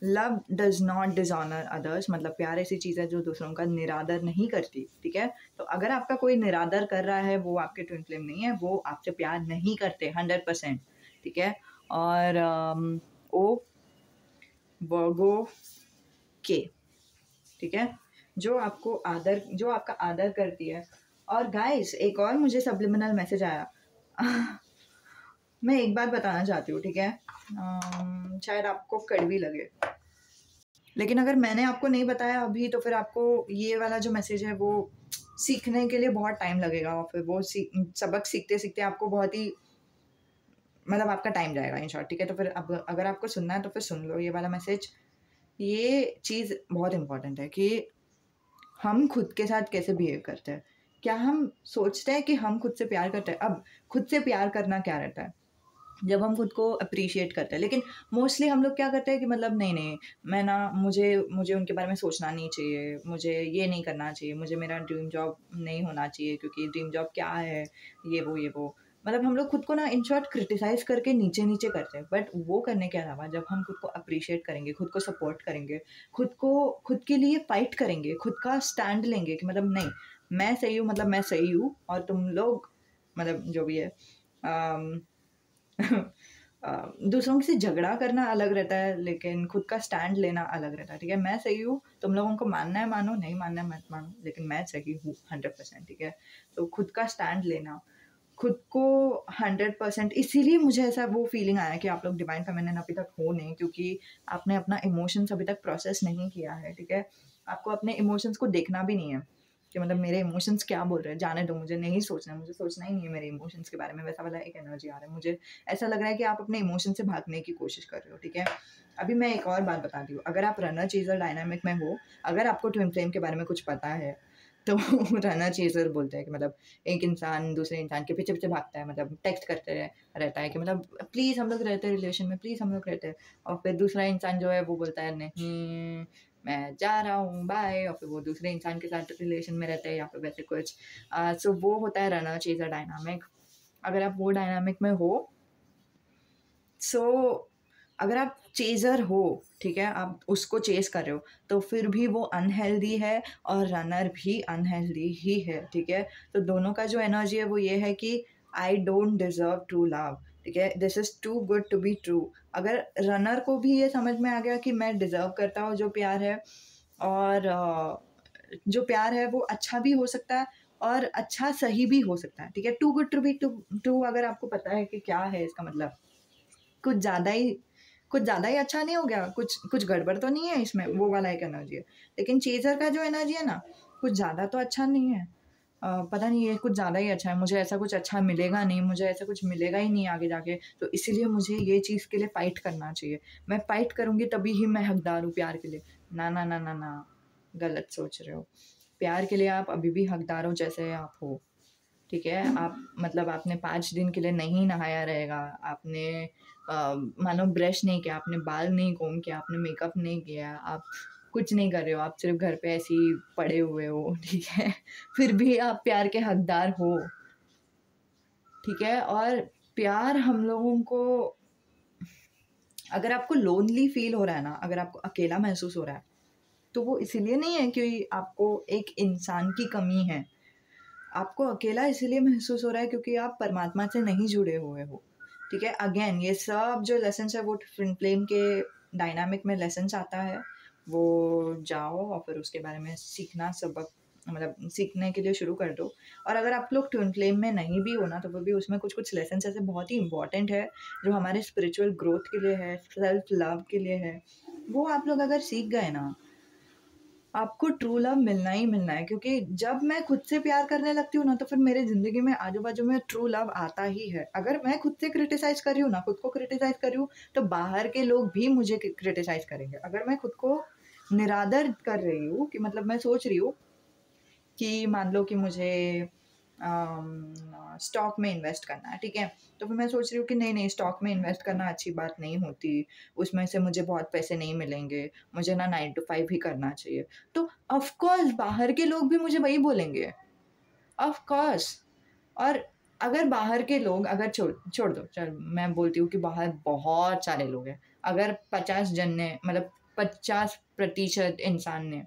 Speaker 1: Love does not dishonour others, मतलब प्यार ऐसी चीज़ है जो दूसरों का निरादर नहीं करती, ठीक है। तो अगर आपका कोई निरादर कर रहा है वो आपके ट्विन फ्लेम नहीं है, वो आपसे प्यार नहीं करते 100%, ठीक है। और ओ, वर्गो के, ठीक है, जो आपका आदर करती है। और गाइस एक और मुझे सब्लिमिनल मैसेज आया मैं एक बात बताना चाहती हूँ, ठीक है, शायद आपको कड़वी लगे, लेकिन अगर मैंने आपको नहीं बताया अभी तो फिर आपको ये वाला जो मैसेज है वो सीखने के लिए बहुत टाइम लगेगा, और फिर वो सबक सीखते सीखते आपको बहुत ही मतलब आपका टाइम जाएगा इन शॉर्ट, ठीक है। तो फिर अब अगर आपको सुनना है तो फिर सुन लो ये वाला मैसेज। ये चीज़ बहुत इंपॉर्टेंट है कि हम खुद के साथ कैसे बिहेव करते हैं। क्या हम सोचते हैं कि हम खुद से प्यार करते हैं? अब खुद से प्यार करना क्या रहता है? जब हम खुद को अप्रिशिएट करते हैं, लेकिन मोस्टली हम लोग क्या करते हैं कि मतलब नहीं, मैं ना मुझे मुझे उनके बारे में सोचना नहीं चाहिए, मुझे ये नहीं करना चाहिए, मुझे मेरा ड्रीम जॉब नहीं होना चाहिए क्योंकि ड्रीम जॉब क्या है, ये वो। मतलब हम लोग खुद को ना इन शॉर्ट क्रिटिसाइज़ करके नीचे-नीचे करते हैं। बट वो करने के अलावा जब हम खुद को अप्रिशिएट करेंगे, खुद को सपोर्ट करेंगे, खुद के लिए फाइट करेंगे, खुद का स्टैंड लेंगे कि मतलब नहीं, मैं सही हूँ, मतलब मैं सही हूँ और तुम लोग मतलब जो भी है अम दूसरों से झगड़ा करना अलग रहता है, लेकिन खुद का स्टैंड लेना अलग रहता है, ठीक है। मैं सही हूँ, तुम लोगों को मानना है मानो, नहीं मानना है मत मानो, लेकिन मैं सही हूँ 100%, ठीक है। तो खुद का स्टैंड लेना, खुद को 100%, इसीलिए मुझे ऐसा वो फीलिंग आया कि आप लोग डिवाइन फेमिनिन अभी तक हो नहीं, क्योंकि आपने अपना इमोशंस अभी तक प्रोसेस नहीं किया है, ठीक है। आपको अपने इमोशंस को देखना भी नहीं है कि मतलब मेरे इमोशंस क्या बोल रहे हैं, जाने दो, मुझे नहीं सोचना, मुझे सोचना ही नहीं है मेरे इमोशंस के बारे में, वैसा वाला एक एनर्जी आ रहा है मुझे। ऐसा लग रहा है कि आप अपने इमोशन से भागने की कोशिश कर रहे हो, ठीक है। अभी मैं एक और बात बताती हूँ, अगर आप रनर चेजर डायनामिक में हो, अगर आपको ट्विन फ्लेम के बारे में कुछ पता है तो रनर चेजर बोलते हैं कि मतलब एक इंसान दूसरे इंसान के पीछे-पीछे भागता है, मतलब टेक्स्ट करते रहता है कि मतलब प्लीज़ हम लोग रहते हैं रिलेशन में, प्लीज़ हम लोग रहते हैं, और फिर दूसरा इंसान जो है वो बोलता है नहीं, मैं जा रहा हूँ, बाय, और फिर वो दूसरे इंसान के साथ रिलेशन में रहते हैं या फिर वैसे कुछ। सो वो होता है रनर चेजर डायनामिक। अगर आप वो डायनामिक में हो, सो अगर आप चेज़र हो, ठीक है, आप उसको चेज़ कर रहे हो, तो फिर भी वो अनहेल्दी है और रनर भी अनहेल्दी ही है, ठीक है। तो दोनों का जो एनर्जी है वो ये है कि I don't deserve true love, ठीक है, this is too good to be true. अगर रनर को भी ये समझ में आ गया कि मैं डिज़र्व करता हूँ जो प्यार है, और जो प्यार है वो अच्छा भी हो सकता है और अच्छा सही भी हो सकता है, ठीक है। Too good to be true अगर आपको पता है कि क्या है इसका मतलब, कुछ ज़्यादा ही कुछ ज़्यादा ही अच्छा नहीं हो गया, कुछ कुछ गड़बड़ तो नहीं है इसमें, वो वाला एक एनर्जी है। लेकिन चेज़र का जो एनर्जी है ना, कुछ ज़्यादा तो अच्छा नहीं है। पता नहीं ये कुछ ज़्यादा ही अच्छा है, मुझे ऐसा कुछ अच्छा मिलेगा नहीं, मुझे ऐसा कुछ मिलेगा ही नहीं आगे जाके, तो इसीलिए मुझे ये चीज़ के लिए फ़ाइट करना चाहिए। मैं फ़ाइट करूँगी तभी ही मैं हकदार हूँ प्यार के लिए। ना, ना, ना, ना, ना, गलत सोच रहे हो। प्यार के लिए आप अभी भी हकदार हो जैसे आप हो, ठीक है? आप मतलब आपने 5 दिन के लिए नहीं नहाया रहेगा, आपने मानो ब्रश नहीं किया, आपने बाल नहीं कोम्ब किया, आपने मेकअप नहीं किया, आप कुछ नहीं कर रहे हो, आप सिर्फ़ घर पे ऐसे ही पड़े हुए हो, ठीक है? फिर भी आप प्यार के हकदार हो, ठीक है? और प्यार हम लोगों को, अगर आपको लोनली फ़ील हो रहा है ना, अगर आपको अकेला महसूस हो रहा है, तो वो इसीलिए नहीं है कि आपको एक इंसान की कमी है। आपको अकेला इसीलिए महसूस हो रहा है क्योंकि आप परमात्मा से नहीं जुड़े हुए हो, ठीक है? अगेन ये सब जो लेसन्स है वो ट्विन फ्लेम के डायनामिक में लेसन्स आता है, वो जाओ और फिर उसके बारे में सीखना, सबक मतलब सीखने के लिए शुरू कर दो। और अगर आप लोग ट्विन फ्लेम में नहीं भी हो ना, तो फिर भी उसमें कुछ-कुछ लेसन्स ऐसे बहुत ही इम्पोर्टेंट है, जो हमारे स्पिरिचुअल ग्रोथ के लिए है, सेल्फ लव के लिए है। वो आप लोग अगर सीख गए ना, आपको ट्रू लव मिलना ही मिलना है, क्योंकि जब मैं खुद से प्यार करने लगती हूँ ना, तो फिर मेरे ज़िंदगी में आजू-बाजू में ट्रू लव आता ही है। अगर मैं खुद से क्रिटिसाइज़ कर रही हूँ ना, खुद को क्रिटिसाइज़ कर रही हूँ, तो बाहर के लोग भी मुझे क्रिटिसाइज़ करेंगे। अगर मैं खुद को निरादर कर रही हूँ कि मतलब मैं सोच रही हूँ कि मान लो कि मुझे स्टॉक में इन्वेस्ट करना है, ठीक है? तो फिर मैं सोच रही हूँ कि नहीं-नहीं, स्टॉक में इन्वेस्ट करना अच्छी बात नहीं होती, उसमें से मुझे बहुत पैसे नहीं मिलेंगे, मुझे ना 9 टू 5 ही करना चाहिए। तो ऑफ़ कोर्स बाहर के लोग भी मुझे वही बोलेंगे, ऑफ़ कोर्स। और अगर बाहर के लोग, अगर छोड़ छोड़ दो, चल मैं बोलती हूँ कि बाहर बहुत सारे लोग हैं। अगर 50 जन ने, मतलब 50% इंसान ने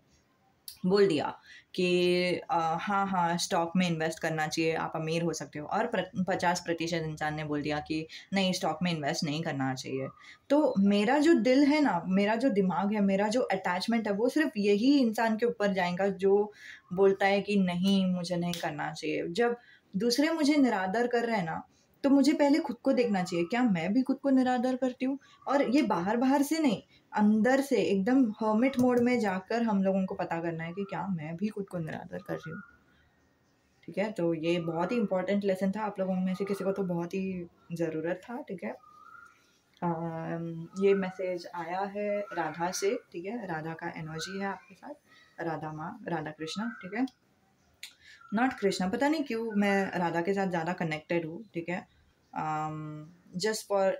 Speaker 1: बोल दिया कि हाँ, हाँ, स्टॉक में इन्वेस्ट करना चाहिए, आप अमीर हो सकते हो, और 50% इंसान ने बोल दिया कि नहीं, स्टॉक में इन्वेस्ट नहीं करना चाहिए। तो मेरा जो दिल है ना, मेरा जो दिमाग है, मेरा जो अटैचमेंट है, वो सिर्फ़ यही इंसान के ऊपर जाएगा जो बोलता है कि नहीं, मुझे नहीं करना चाहिए। जब दूसरे मुझे निरादर कर रहे हैं ना, तो मुझे पहले खुद को देखना चाहिए, क्या मैं भी खुद को निरादर करती हूँ? और ये बाहर-बाहर से नहीं, अंदर से एकदम हर्मिट मोड में जाकर हम लोगों को पता करना है कि क्या मैं भी खुद को निरादर कर रही हूँ, ठीक है? तो ये बहुत ही इम्पोर्टेंट लेसन था, आप लोगों में से किसी को तो बहुत ही ज़रूरत था, ठीक है? ये मैसेज आया है राधा से, ठीक है? राधा का एनर्जी है आपके साथ, राधा माँ, राधा कृष्णा, ठीक है? नॉट कृष्णा, पता नहीं क्यों मैं राधा के साथ ज़्यादा कनेक्टेड हूँ, ठीक है? जस्ट फॉर,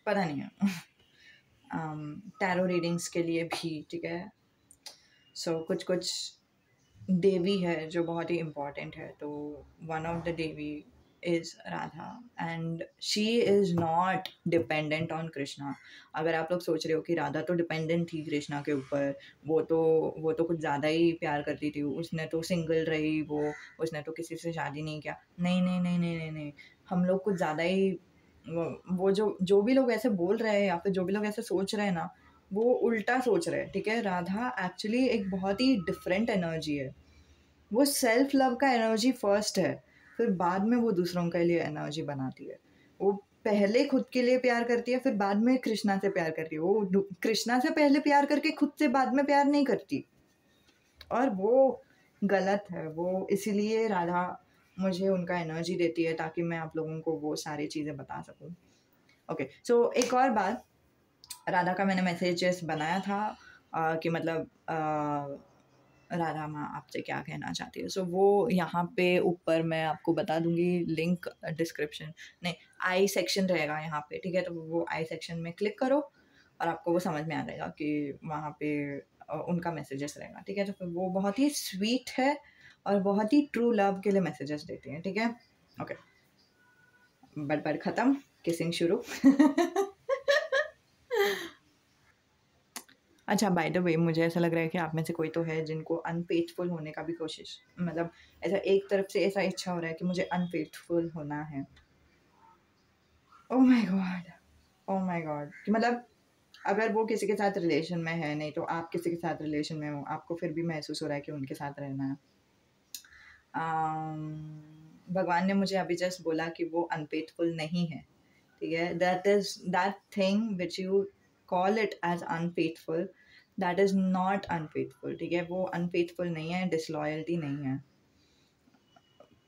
Speaker 1: पता नहीं है। टैरो रीडिंग्स के लिए भी, ठीक है? सो कुछ-कुछ देवी है जो बहुत ही इम्पोर्टेंट है, तो one of the Devi is Radha, and she is not dependent on Krishna. अगर आप लोग सोच रहे हो कि राधा तो डिपेंडेंट थी कृष्णा के ऊपर, वो तो कुछ ज़्यादा ही प्यार करती थी, उसने तो सिंगल रही वो, उसने तो किसी से शादी नहीं किया। नहीं, नहीं, नहीं, नहीं, नहीं, नहीं, हम लोग कुछ ज़्यादा ही वो जो भी लोग ऐसे बोल रहे हैं या फिर जो भी लोग ऐसे सोच रहे हैं ना, वो उल्टा सोच रहे हैं, ठीक है? राधा एक्चुअली एक बहुत ही डिफरेंट एनर्जी है। वो सेल्फ लव का एनर्जी फर्स्ट है, फिर बाद में वो दूसरों के लिए एनर्जी बनाती है। वो पहले खुद के लिए प्यार करती है, फिर बाद में कृष्णा से प्यार करती है। वो कृष्णा से पहले प्यार करके खुद से बाद में प्यार नहीं करती, और वो गलत है। वो इसीलिए राधा मुझे उनका एनर्जी देती है, ताकि मैं आप लोगों को वो सारी चीज़ें बता सकूँ। ओके, सो एक और बात, राधा का मैंने मैसेजेस बनाया था कि मतलब राधा माँ आपसे क्या कहना चाहती है। सो वो यहाँ पे ऊपर मैं आपको बता दूँगी, लिंक डिस्क्रिप्शन नहीं, आई सेक्शन रहेगा यहाँ पे, ठीक है? तो वो आई सेक्शन में क्लिक करो और आपको वो समझ में आ जाएगा कि वहाँ पे उनका मैसेजेस रहेगा, ठीक है? तो फिर वो बहुत ही स्वीट है और बहुत ही ट्रू लव के लिए मैसेजेस देती हैं, ठीक है? ओके, बड़बड़ खत्म, किसिंग शुरू। अच्छा, बाय द वे मुझे ऐसा लग रहा है कि आप में से कोई तो है जिनको अनफेथफुल होने का भी कोशिश, मतलब ऐसा एक तरफ से ऐसा इच्छा हो रहा है कि मुझे अनफेथफुल होना है। Oh my God! Oh my God! कि मतलब अगर वो किसी के साथ रिलेशन में है, नहीं तो आप किसी के साथ रिलेशन में हो, आपको फिर भी महसूस हो रहा है कि उनके साथ रहना है। भगवान ने मुझे अभी जस्ट बोला कि वो अनफेथफुल नहीं है, ठीक है? That is that thing which you call it as unfaithful, that is not unfaithful, ठीक है? वो अनफेथफुल नहीं है, डिसलॉयल्टी नहीं है।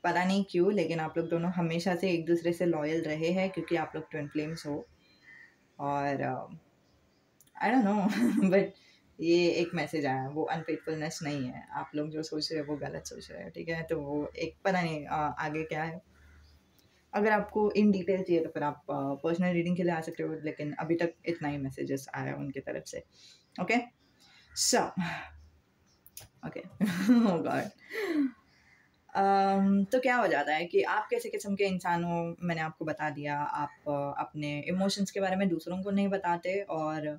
Speaker 1: पता नहीं क्यों, लेकिन आप लोग दोनों हमेशा से एक-दूसरे से लॉयल रहे हैं, क्योंकि आप लोग ट्विन फ्लेम्स हो, और आई डोंट नो, बट ये एक मैसेज आया, वो अनफेथफुलनेस नहीं है। आप लोग जो सोच रहे हो वो गलत सोच रहे हो, ठीक है? तो वो एक पता नहीं आगे क्या है। अगर आपको इन डिटेल चाहिए तो फिर आप पर्सनल रीडिंग के लिए आ सकते हो, लेकिन अभी तक इतना ही मैसेजेस आया उनकी तरफ से। ओके, सो ओके, ओह गॉड। तो क्या हो जाता है कि आप कैसे किस्म के इंसान हो, मैंने आपको बता दिया। आप अपने इमोशंस के बारे में दूसरों को नहीं बताते, और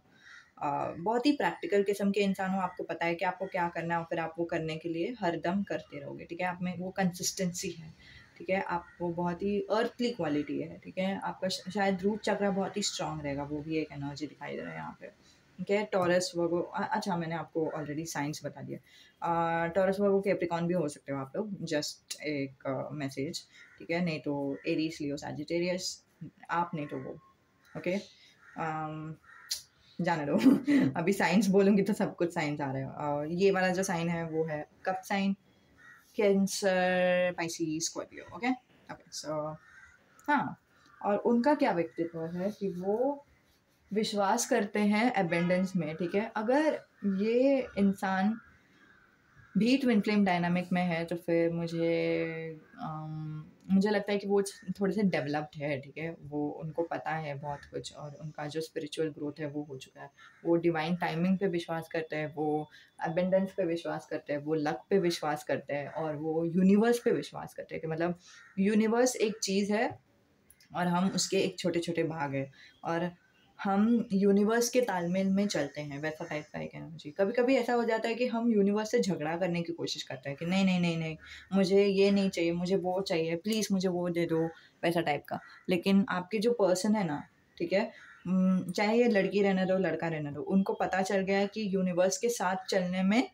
Speaker 1: बहुत ही प्रैक्टिकल किस्म के इंसान हो। आपको पता है कि आपको क्या करना है, और फिर आप वो करने के लिए हरदम करते रहोगे, ठीक है? आप में वो कंसिस्टेंसी है, ठीक है? आप वो बहुत ही अर्थली क्वालिटी है, ठीक है? आपका शायद रूट चक्र बहुत ही स्ट्रांग रहेगा, वो भी एक एनर्जी दिखाई दे रहा है यहाँ पे, ठीक है? टॉरस वर्गो, अच्छा मैंने आपको ऑलरेडी साइंस बता दिया। टॉरस वर्गो कैप्रिकॉर्न भी हो सकते हो आप लोग, जस्ट एक मैसेज, ठीक है? नहीं तो एरीज लियो सैजिटेरियस, आप नहीं तो वो, ओके? जाने दो। अभी साइंस बोलूँगी तो सब कुछ साइंस आ रहा है। और ये वाला जो साइन है वो है cup sign, Cancer, Pisces, Scorpio. Okay okay so हाँ, और उनका क्या व्यक्तित्व है कि वो विश्वास करते हैं एबेंडेंस में, ठीक है। अगर ये इंसान भी ट्विन फ्लेम डायनामिक में है तो फिर मुझे लगता है कि वो थोड़े से डेवलप्ड है, ठीक है। वो उनको पता है बहुत कुछ और उनका जो स्पिरिचुअल ग्रोथ है वो हो चुका है। वो डिवाइन टाइमिंग पे विश्वास करते हैं, वो अबेंडेंस पे विश्वास करते हैं, वो लक पे विश्वास करते हैं और वो यूनिवर्स पे विश्वास करते हैं कि मतलब यूनिवर्स एक चीज़ है और हम उसके एक छोटे छोटे भाग हैं और हम यूनिवर्स के तालमेल में चलते हैं, वैसा टाइप का एक एनर्जी। कभी कभी ऐसा हो जाता है कि हम यूनिवर्स से झगड़ा करने की कोशिश करते हैं कि नहीं नहीं नहीं नहीं, मुझे ये नहीं चाहिए, मुझे वो चाहिए, प्लीज़ मुझे वो दे दो, वैसा टाइप का। लेकिन आपके जो पर्सन है ना, ठीक है, चाहे ये लड़की रहने दो लड़का रहने दो, उनको पता चल गया है कि यूनिवर्स के साथ चलने में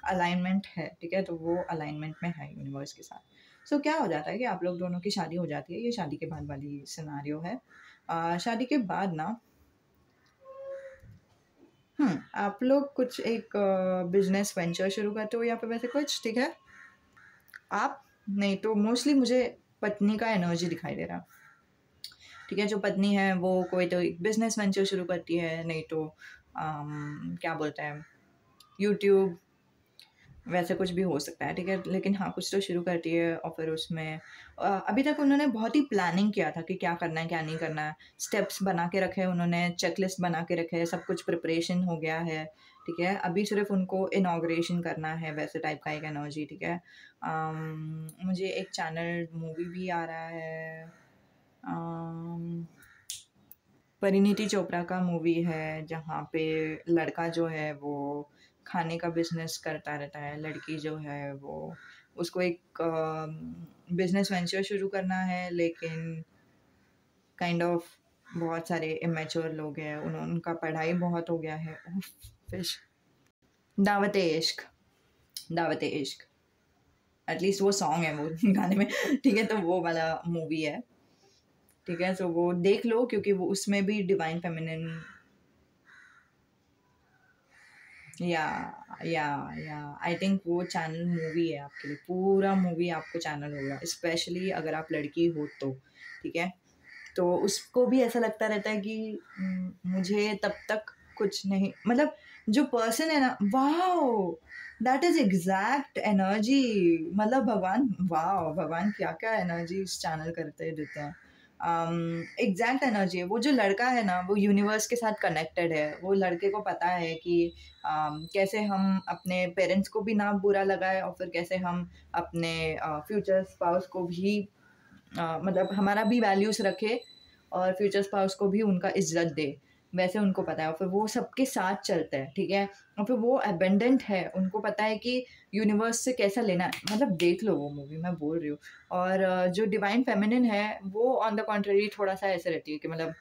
Speaker 1: अलाइनमेंट है, ठीक है। तो वो अलाइनमेंट में है यूनिवर्स के साथ। सो क्या हो जाता है कि आप लोग दोनों की शादी हो जाती है। ये शादी के बाद वाली सिनारियो है। शादी के बाद ना आप लोग कुछ एक बिजनेस वेंचर शुरू करते हो या फिर वैसे कुछ, ठीक है। आप नहीं तो मोस्टली मुझे पत्नी का एनर्जी दिखाई दे रहा, ठीक है। जो पत्नी है वो कोई तो एक बिजनेस वेंचर शुरू करती है, नहीं तो क्या बोलते हैं, यूट्यूब, वैसे कुछ भी हो सकता है, ठीक है। लेकिन हाँ, कुछ तो शुरू करती है और फिर उसमें अभी तक उन्होंने बहुत ही प्लानिंग किया था कि क्या करना है क्या नहीं करना है, स्टेप्स बना के रखे हैं उन्होंने, चेकलिस्ट बना के रखे हैं, सब कुछ प्रिपरेशन हो गया है, ठीक है। अभी सिर्फ उनको इनाग्रेशन करना है, वैसे टाइप का एक एनर्जी, ठीक है। मुझे एक चैनल मूवी भी आ रहा है, परिणीति चोपड़ा का मूवी है जहाँ पे लड़का जो है वो खाने का बिजनेस करता रहता है, लड़की जो है वो उसको एक बिजनेस वेंचर शुरू करना है, लेकिन काइंड ऑफ बहुत सारे इमेच्योर लोग हैं, उनका पढ़ाई बहुत हो गया है। फिश दावत इश्क, दावत इश्क, एटलीस्ट वो सॉन्ग है वो गाने में, ठीक है। तो वो वाला मूवी है, ठीक है। तो वो देख लो क्योंकि वो उसमें भी डिवाइन फेमिनिन या या आई थिंक वो चैनल मूवी है आपके लिए, पूरा मूवी आपको चैनल होगा, स्पेशली अगर आप लड़की हो तो, ठीक है। तो उसको भी ऐसा लगता रहता है कि मुझे तब तक कुछ नहीं, मतलब जो पर्सन है ना, wow, that is exact energy. मतलब भगवान, वाओ, भगवान क्या क्या एनर्जी इस चैनल करते देते हैं। एग्जैक्ट एनर्जी है। वो जो लड़का है ना वो यूनिवर्स के साथ कनेक्टेड है, वो लड़के को पता है कि कैसे हम अपने पेरेंट्स को भी ना बुरा लगाए और फिर कैसे हम अपने फ्यूचर स्पाउस को भी मतलब हमारा भी वैल्यूज़ रखे और फ्यूचर स्पाउस को भी उनका इज्जत दे, वैसे उनको पता है और फिर वो सबके साथ चलता है, ठीक है। और फिर वो अबेंडेंट है, उनको पता है कि यूनिवर्स से कैसा लेना है, मतलब देख लो वो मूवी, मैं बोल रही हूँ। और जो डिवाइन फेमिनिन है वो ऑन द कॉन्ट्ररी थोड़ा सा ऐसे रहती है कि मतलब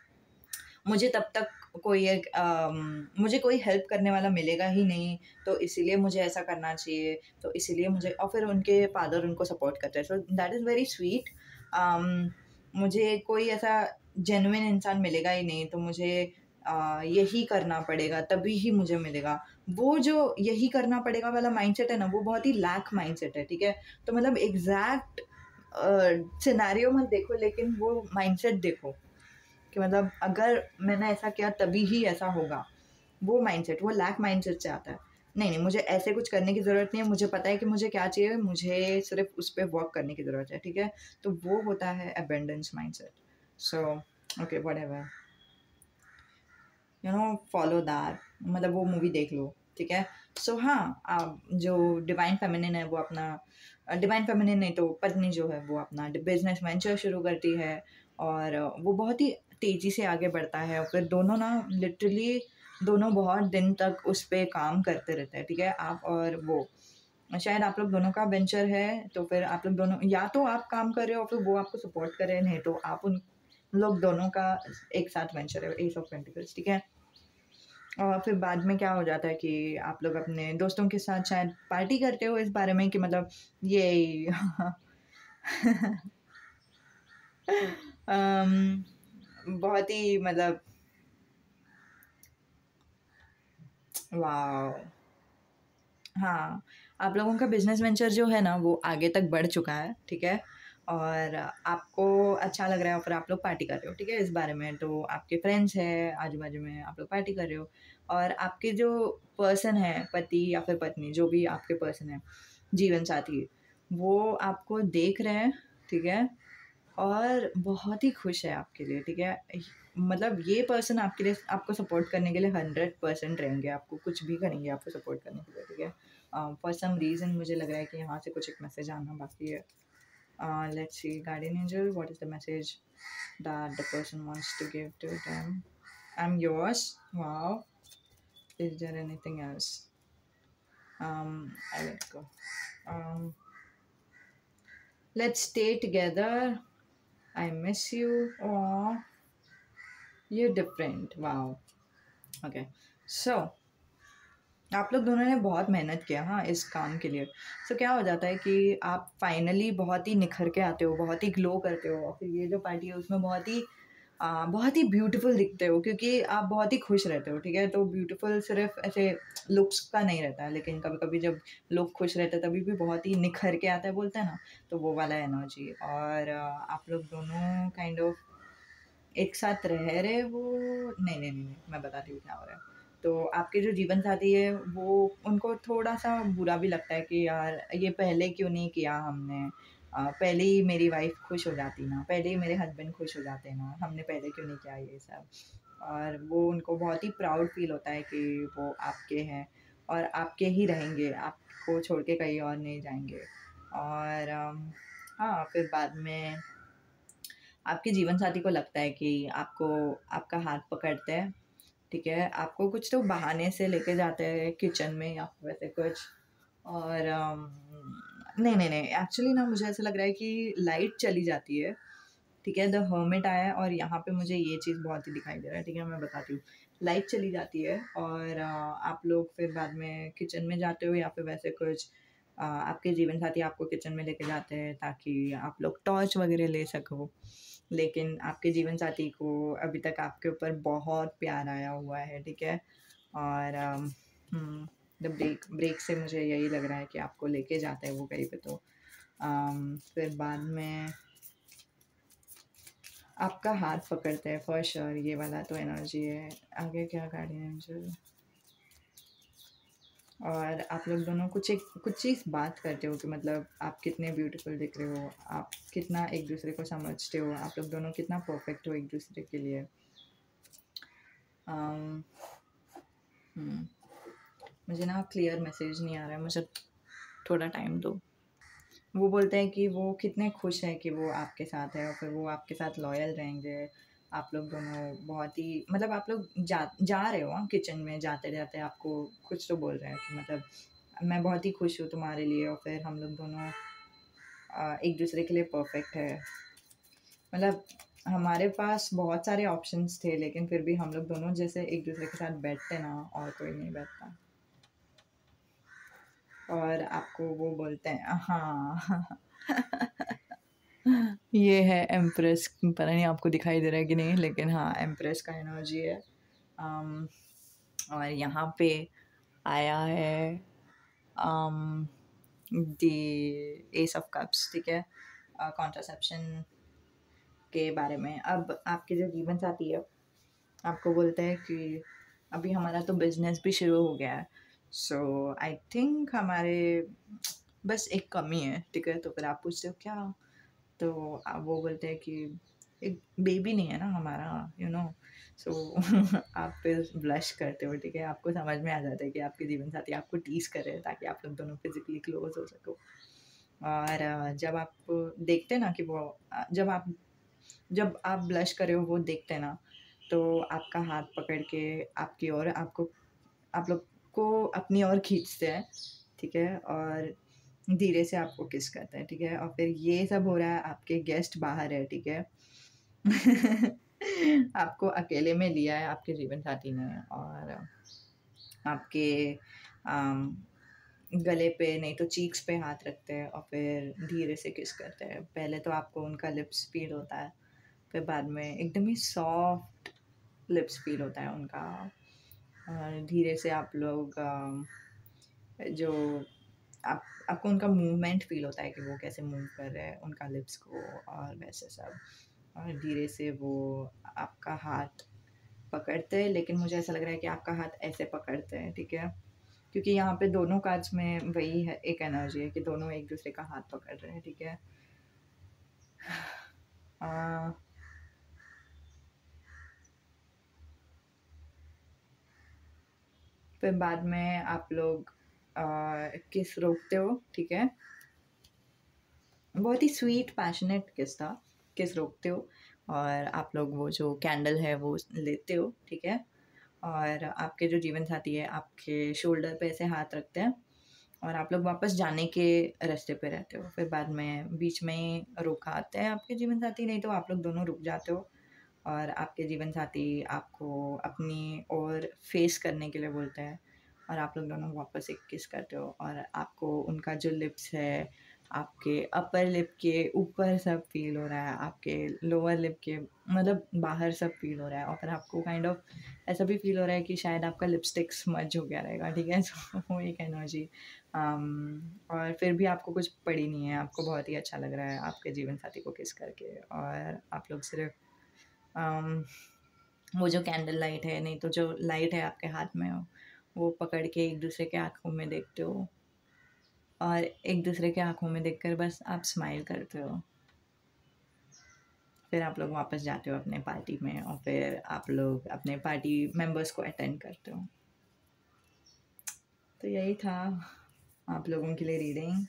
Speaker 1: मुझे तब तक कोई एक मुझे कोई हेल्प करने वाला मिलेगा ही नहीं, तो इसीलिए मुझे ऐसा करना चाहिए, तो इसीलिए मुझे, और फिर उनके फादर उनको सपोर्ट करते हैं, so that is very sweet. मुझे कोई ऐसा जेन्युइन इंसान मिलेगा ही नहीं, तो मुझे यही करना पड़ेगा तभी ही मुझे मिलेगा। वो जो यही करना पड़ेगा वाला माइंडसेट है ना, वो बहुत ही लैक माइंडसेट है, ठीक है। तो मतलब एग्जैक्ट सिनेरियो मत देखो, लेकिन वो माइंडसेट देखो कि मतलब अगर मैंने ऐसा किया तभी ही ऐसा होगा। वो माइंडसेट, वो लैक माइंडसेट से आता है। नहीं नहीं, मुझे ऐसे कुछ करने की ज़रूरत नहीं है, मुझे पता है कि मुझे क्या चाहिए, मुझे सिर्फ उस पर वर्क करने की ज़रूरत है, ठीक है। तो वो होता है abundance mindset. So okay, whatever, you know, follow that, मतलब वो मूवी देख लो, ठीक है। सो हाँ, आप जो डिवाइन फेमिनिन है वो अपना, डिवाइन फेमिनिन नहीं तो पत्नी जो है वो अपना बिजनेस वेंचर शुरू करती है और वो बहुत ही तेज़ी से आगे बढ़ता है और फिर दोनों ना लिटरली दोनों बहुत दिन तक उस पर काम करते रहते हैं, ठीक है। आप और वो, शायद आप लोग दोनों का वेंचर है तो फिर आप लोग दोनों, या तो आप काम कर रहे हो फिर वो आपको सपोर्ट कर रहे हैं, नहीं तो आप उन लोग दोनों का एक साथ वेंचर है, एस ऑफ पेंटिकल्स, ठीक है। और फिर बाद में क्या हो जाता है कि आप लोग अपने दोस्तों के साथ शायद पार्टी करते हो इस बारे में कि मतलब ये बहुत ही मतलब वाओ! हाँ, आप लोगों का बिज़नेस वेंचर जो है ना वो आगे तक बढ़ चुका है, ठीक है? और आपको अच्छा लग रहा है और फिर आप लोग पार्टी कर रहे हो, ठीक है? इस बारे में तो आपके फ्रेंड्स हैं आजू-बाजू में, आप लोग पार्टी कर रहे हो और आपके जो पर्सन है, पति या फिर पत्नी जो भी आपके पर्सन है, जीवन साथी, वो आपको देख रहे हैं, ठीक है? और बहुत ही खुश है आपके लिए, ठीक है? मतलब ये पर्सन आपके लिए आपको सपोर्ट करने के लिए 100% रहेंगे, आपको कुछ भी करेंगे आपको सपोर्ट करने के लिए, ठीक है? फॉर सम रीज़न मुझे लग रहा है कि यहाँ से कुछ एक मैसेज आना बाकी है। Let's see, guardian angel, what is the message that the person wants to give to them? I'm yours. Wow. Is there anything else? I let go. Um, let's stay together. I miss you. Oh, you're different. Wow. Okay. So आप लोग दोनों ने बहुत मेहनत किया हाँ इस काम के लिए। क्या हो जाता है कि आप फाइनली बहुत ही निखर के आते हो, बहुत ही ग्लो करते हो और फिर ये जो पार्टी है उसमें बहुत ही ब्यूटीफुल दिखते हो क्योंकि आप बहुत ही खुश रहते हो, ठीक है? तो ब्यूटीफुल सिर्फ़ ऐसे लुक्स का नहीं रहता है, लेकिन कभी-कभी जब लोग खुश रहते हैं तभी भी बहुत ही निखर के आता है, बोलते हैं ना? तो वो वाला एनर्जी और आप लोग दोनों काइंड ऑफ एक साथ रह रहे हो नहीं, मैं बताती हूँ क्या हो रहा है। तो आपके जो जीवन साथी है वो उनको थोड़ा-सा बुरा भी लगता है कि यार ये पहले क्यों नहीं किया हमने? पहले ही मेरी वाइफ़ खुश हो जाती ना, पहले ही मेरे हस्बैंड खुश हो जाते ना, हमने पहले क्यों नहीं किया ये सब? और वो उनको बहुत ही प्राउड फ़ील होता है कि वो आपके हैं और आपके ही रहेंगे, आपको छोड़ के कहीं और नहीं जाएँगे। और हाँ, फिर बाद में आपके जीवन साथी को लगता है कि आपको आपका हाथ पकड़ते हैं, ठीक है? आपको कुछ तो बहाने से लेके जाते हैं किचन में या फिर वैसे कुछ और नहीं, एक्चुअली ना मुझे ऐसा लग रहा है कि लाइट चली जाती है, ठीक है? द हर्मिट आया है और यहाँ पे मुझे ये चीज़ बहुत ही दिखाई दे रहा है, ठीक है? मैं बताती हूँ। लाइट चली जाती है और आप लोग फिर बाद में किचन में जाते हो या फिर वैसे कुछ आपके जीवन साथी आपको किचन में लेके जाते हैं ताकि आप लोग टॉर्च वगैरह ले सको। लेकिन आपके जीवन साथी को अभी तक आपके ऊपर बहुत प्यार आया हुआ है, ठीक है? और द ब्रेक से मुझे यही लग रहा है कि आपको लेके जाता है वो कहीं पे तो फिर बाद में आपका हाथ पकड़ते हैं फॉर श्योर ये वाला तो एनर्जी है। आगे क्या गार्डियन एंजल और आप लोग दोनों कुछ चीज़ बात करते हो कि मतलब आप कितने ब्यूटीफुल दिख रहे हो, आप कितना एक दूसरे को समझते हो, आप लोग दोनों कितना परफेक्ट हो एक दूसरे के लिए। अम, हम्म, मुझे ना क्लियर मैसेज नहीं आ रहा है, मुझे थोड़ा टाइम दो। वो बोलते हैं कि वो कितने खुश हैं कि वो आपके साथ है और फिर वो आपके साथ लॉयल रहेंगे। आप लोग दोनों बहुत ही मतलब आप लोग जा रहे हो हाँ, किचन में जाते-जाते आपको कुछ तो बोल रहे हैं कि मतलब मैं बहुत ही खुश हूँ तुम्हारे लिए और फिर हम लोग दोनों एक दूसरे के लिए परफेक्ट है। मतलब हमारे पास बहुत सारे ऑप्शंस थे लेकिन फिर भी हम लोग दोनों जैसे एक दूसरे के साथ बैठते ना और कोई नहीं बैठता। और आपको वो बोलते हैं हाँ ये है एम्प्रेस पता नहीं आपको दिखाई दे रहा है कि नहीं लेकिन हाँ एम्प्रेस का एनर्जी है अम, और यहाँ पे आया है द एस ऑफ कप्स ठीक है कॉन्ट्रासेप्शन के बारे में अब आपके जो जीवन साथी है आपको बोलते हैं कि अभी हमारा तो बिजनेस भी शुरू हो गया है सो आई थिंक हमारे बस एक कमी है ठीक है तो फिर आप पूछते हो क्या तो आप वो बोलते हैं कि एक बेबी नहीं है ना हमारा यू नो सो आप फिर ब्लश करते हो ठीक है आपको समझ में आ जाता है कि आपके जीवन साथी आपको टीज कर रहे हैं ताकि आप लोग दोनों फिजिकली क्लोज हो सको और जब आप देखते हैं ना कि वो जब आप ब्लश कर रहे हो वो देखते हैं ना तो आपका हाथ पकड़ के आपकी ओर आपको आप लोग को अपनी ओर खींचते हैं ठीक है और धीरे से आपको किस करते हैं ठीक है और फिर ये सब हो रहा है आपके गेस्ट बाहर है ठीक है आपको अकेले में लिया है आपके जीवन साथी ने और आपके आम, गले पे नहीं तो चीक्स पे हाथ रखते हैं और फिर धीरे से किस करते हैं पहले तो आपको उनका लिप्स फील होता है फिर बाद में एकदम ही सॉफ्ट लिप्स फील होता है उनका और धीरे से आप लोग जो आपको उनका मूवमेंट फ़ील होता है कि वो कैसे मूव कर रहे हैं उनका लिप्स को और वैसे सब। और धीरे से वो आपका हाथ पकड़ते हैं, लेकिन मुझे ऐसा लग रहा है कि आपका हाथ ऐसे पकड़ते हैं, ठीक है? क्योंकि यहाँ पे दोनों कार्ड्स में वही है, एक एनर्जी है कि दोनों एक दूसरे का हाथ पकड़ रहे हैं, ठीक है? अ, फिर बाद में आप लोग किस रोकते हो, ठीक है? बहुत ही स्वीट पैशनेट किस था, किस रोकते हो और आप लोग वो जो कैंडल है वो लेते हो, ठीक है? और आपके जो जीवन साथी है आपके शोल्डर पे ऐसे हाथ रखते हैं और आप लोग वापस जाने के रास्ते पे रहते हो। फिर बाद में बीच में ही रुकाते हैं आपके जीवन साथी, नहीं तो आप लोग दोनों रुक जाते हो और आपके जीवन साथी आपको अपनी ओर फेस करने के लिए बोलते हैं और आप लोग दोनों वापस एक किस करते हो और आपको उनका जो लिप्स है आपके अपर लिप के ऊपर सब फील हो रहा है, आपके लोअर लिप के मतलब बाहर सब फील हो रहा है और फिर आपको काइंड ऑफ ऐसा भी फील हो रहा है कि शायद आपका लिपस्टिक स्मज हो गया रहेगा, ठीक है? सो वो एक एनर्जी। और फिर भी आपको कुछ पड़ी नहीं है, आपको बहुत ही अच्छा लग रहा है आपके जीवन साथी को किस करके और आप लोग सिर्फ अम, वो जो कैंडल लाइट है, नहीं तो जो लाइट है आपके हाथ में वो पकड़ के एक दूसरे के आँखों में देखते हो और एक दूसरे के आँखों में देखकर बस आप स्माइल करते हो। फिर आप लोग वापस जाते हो अपने पार्टी में और फिर आप लोग अपने पार्टी मेंबर्स को अटेंड करते हो। तो यही था आप लोगों के लिए reading.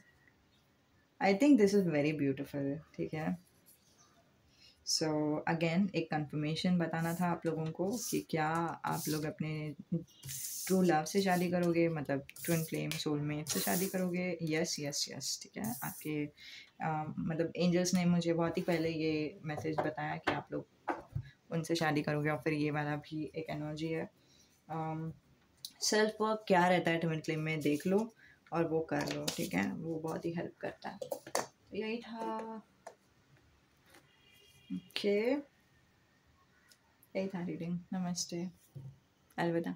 Speaker 1: I think this is very beautiful, ठीक है? सो अगेन एक कंफर्मेशन बताना था आप लोगों को कि क्या आप लोग अपने ट्रू लव से शादी करोगे, मतलब ट्विन फ्लेम सोलमेट से शादी करोगे? यस यस यस, ठीक है? आपके मतलब एंजल्स ने मुझे बहुत ही पहले ये मैसेज बताया कि आप लोग उनसे शादी करोगे और फिर ये वाला भी एक एनर्जी है। सेल्फ वर्क क्या रहता है ट्विन फ्लेम में देख लो और वो कर लो, ठीक है? वो बहुत ही हेल्प करता है। तो यही था, ओके, यही था रीडिंग। नमस्ते, अलविदा।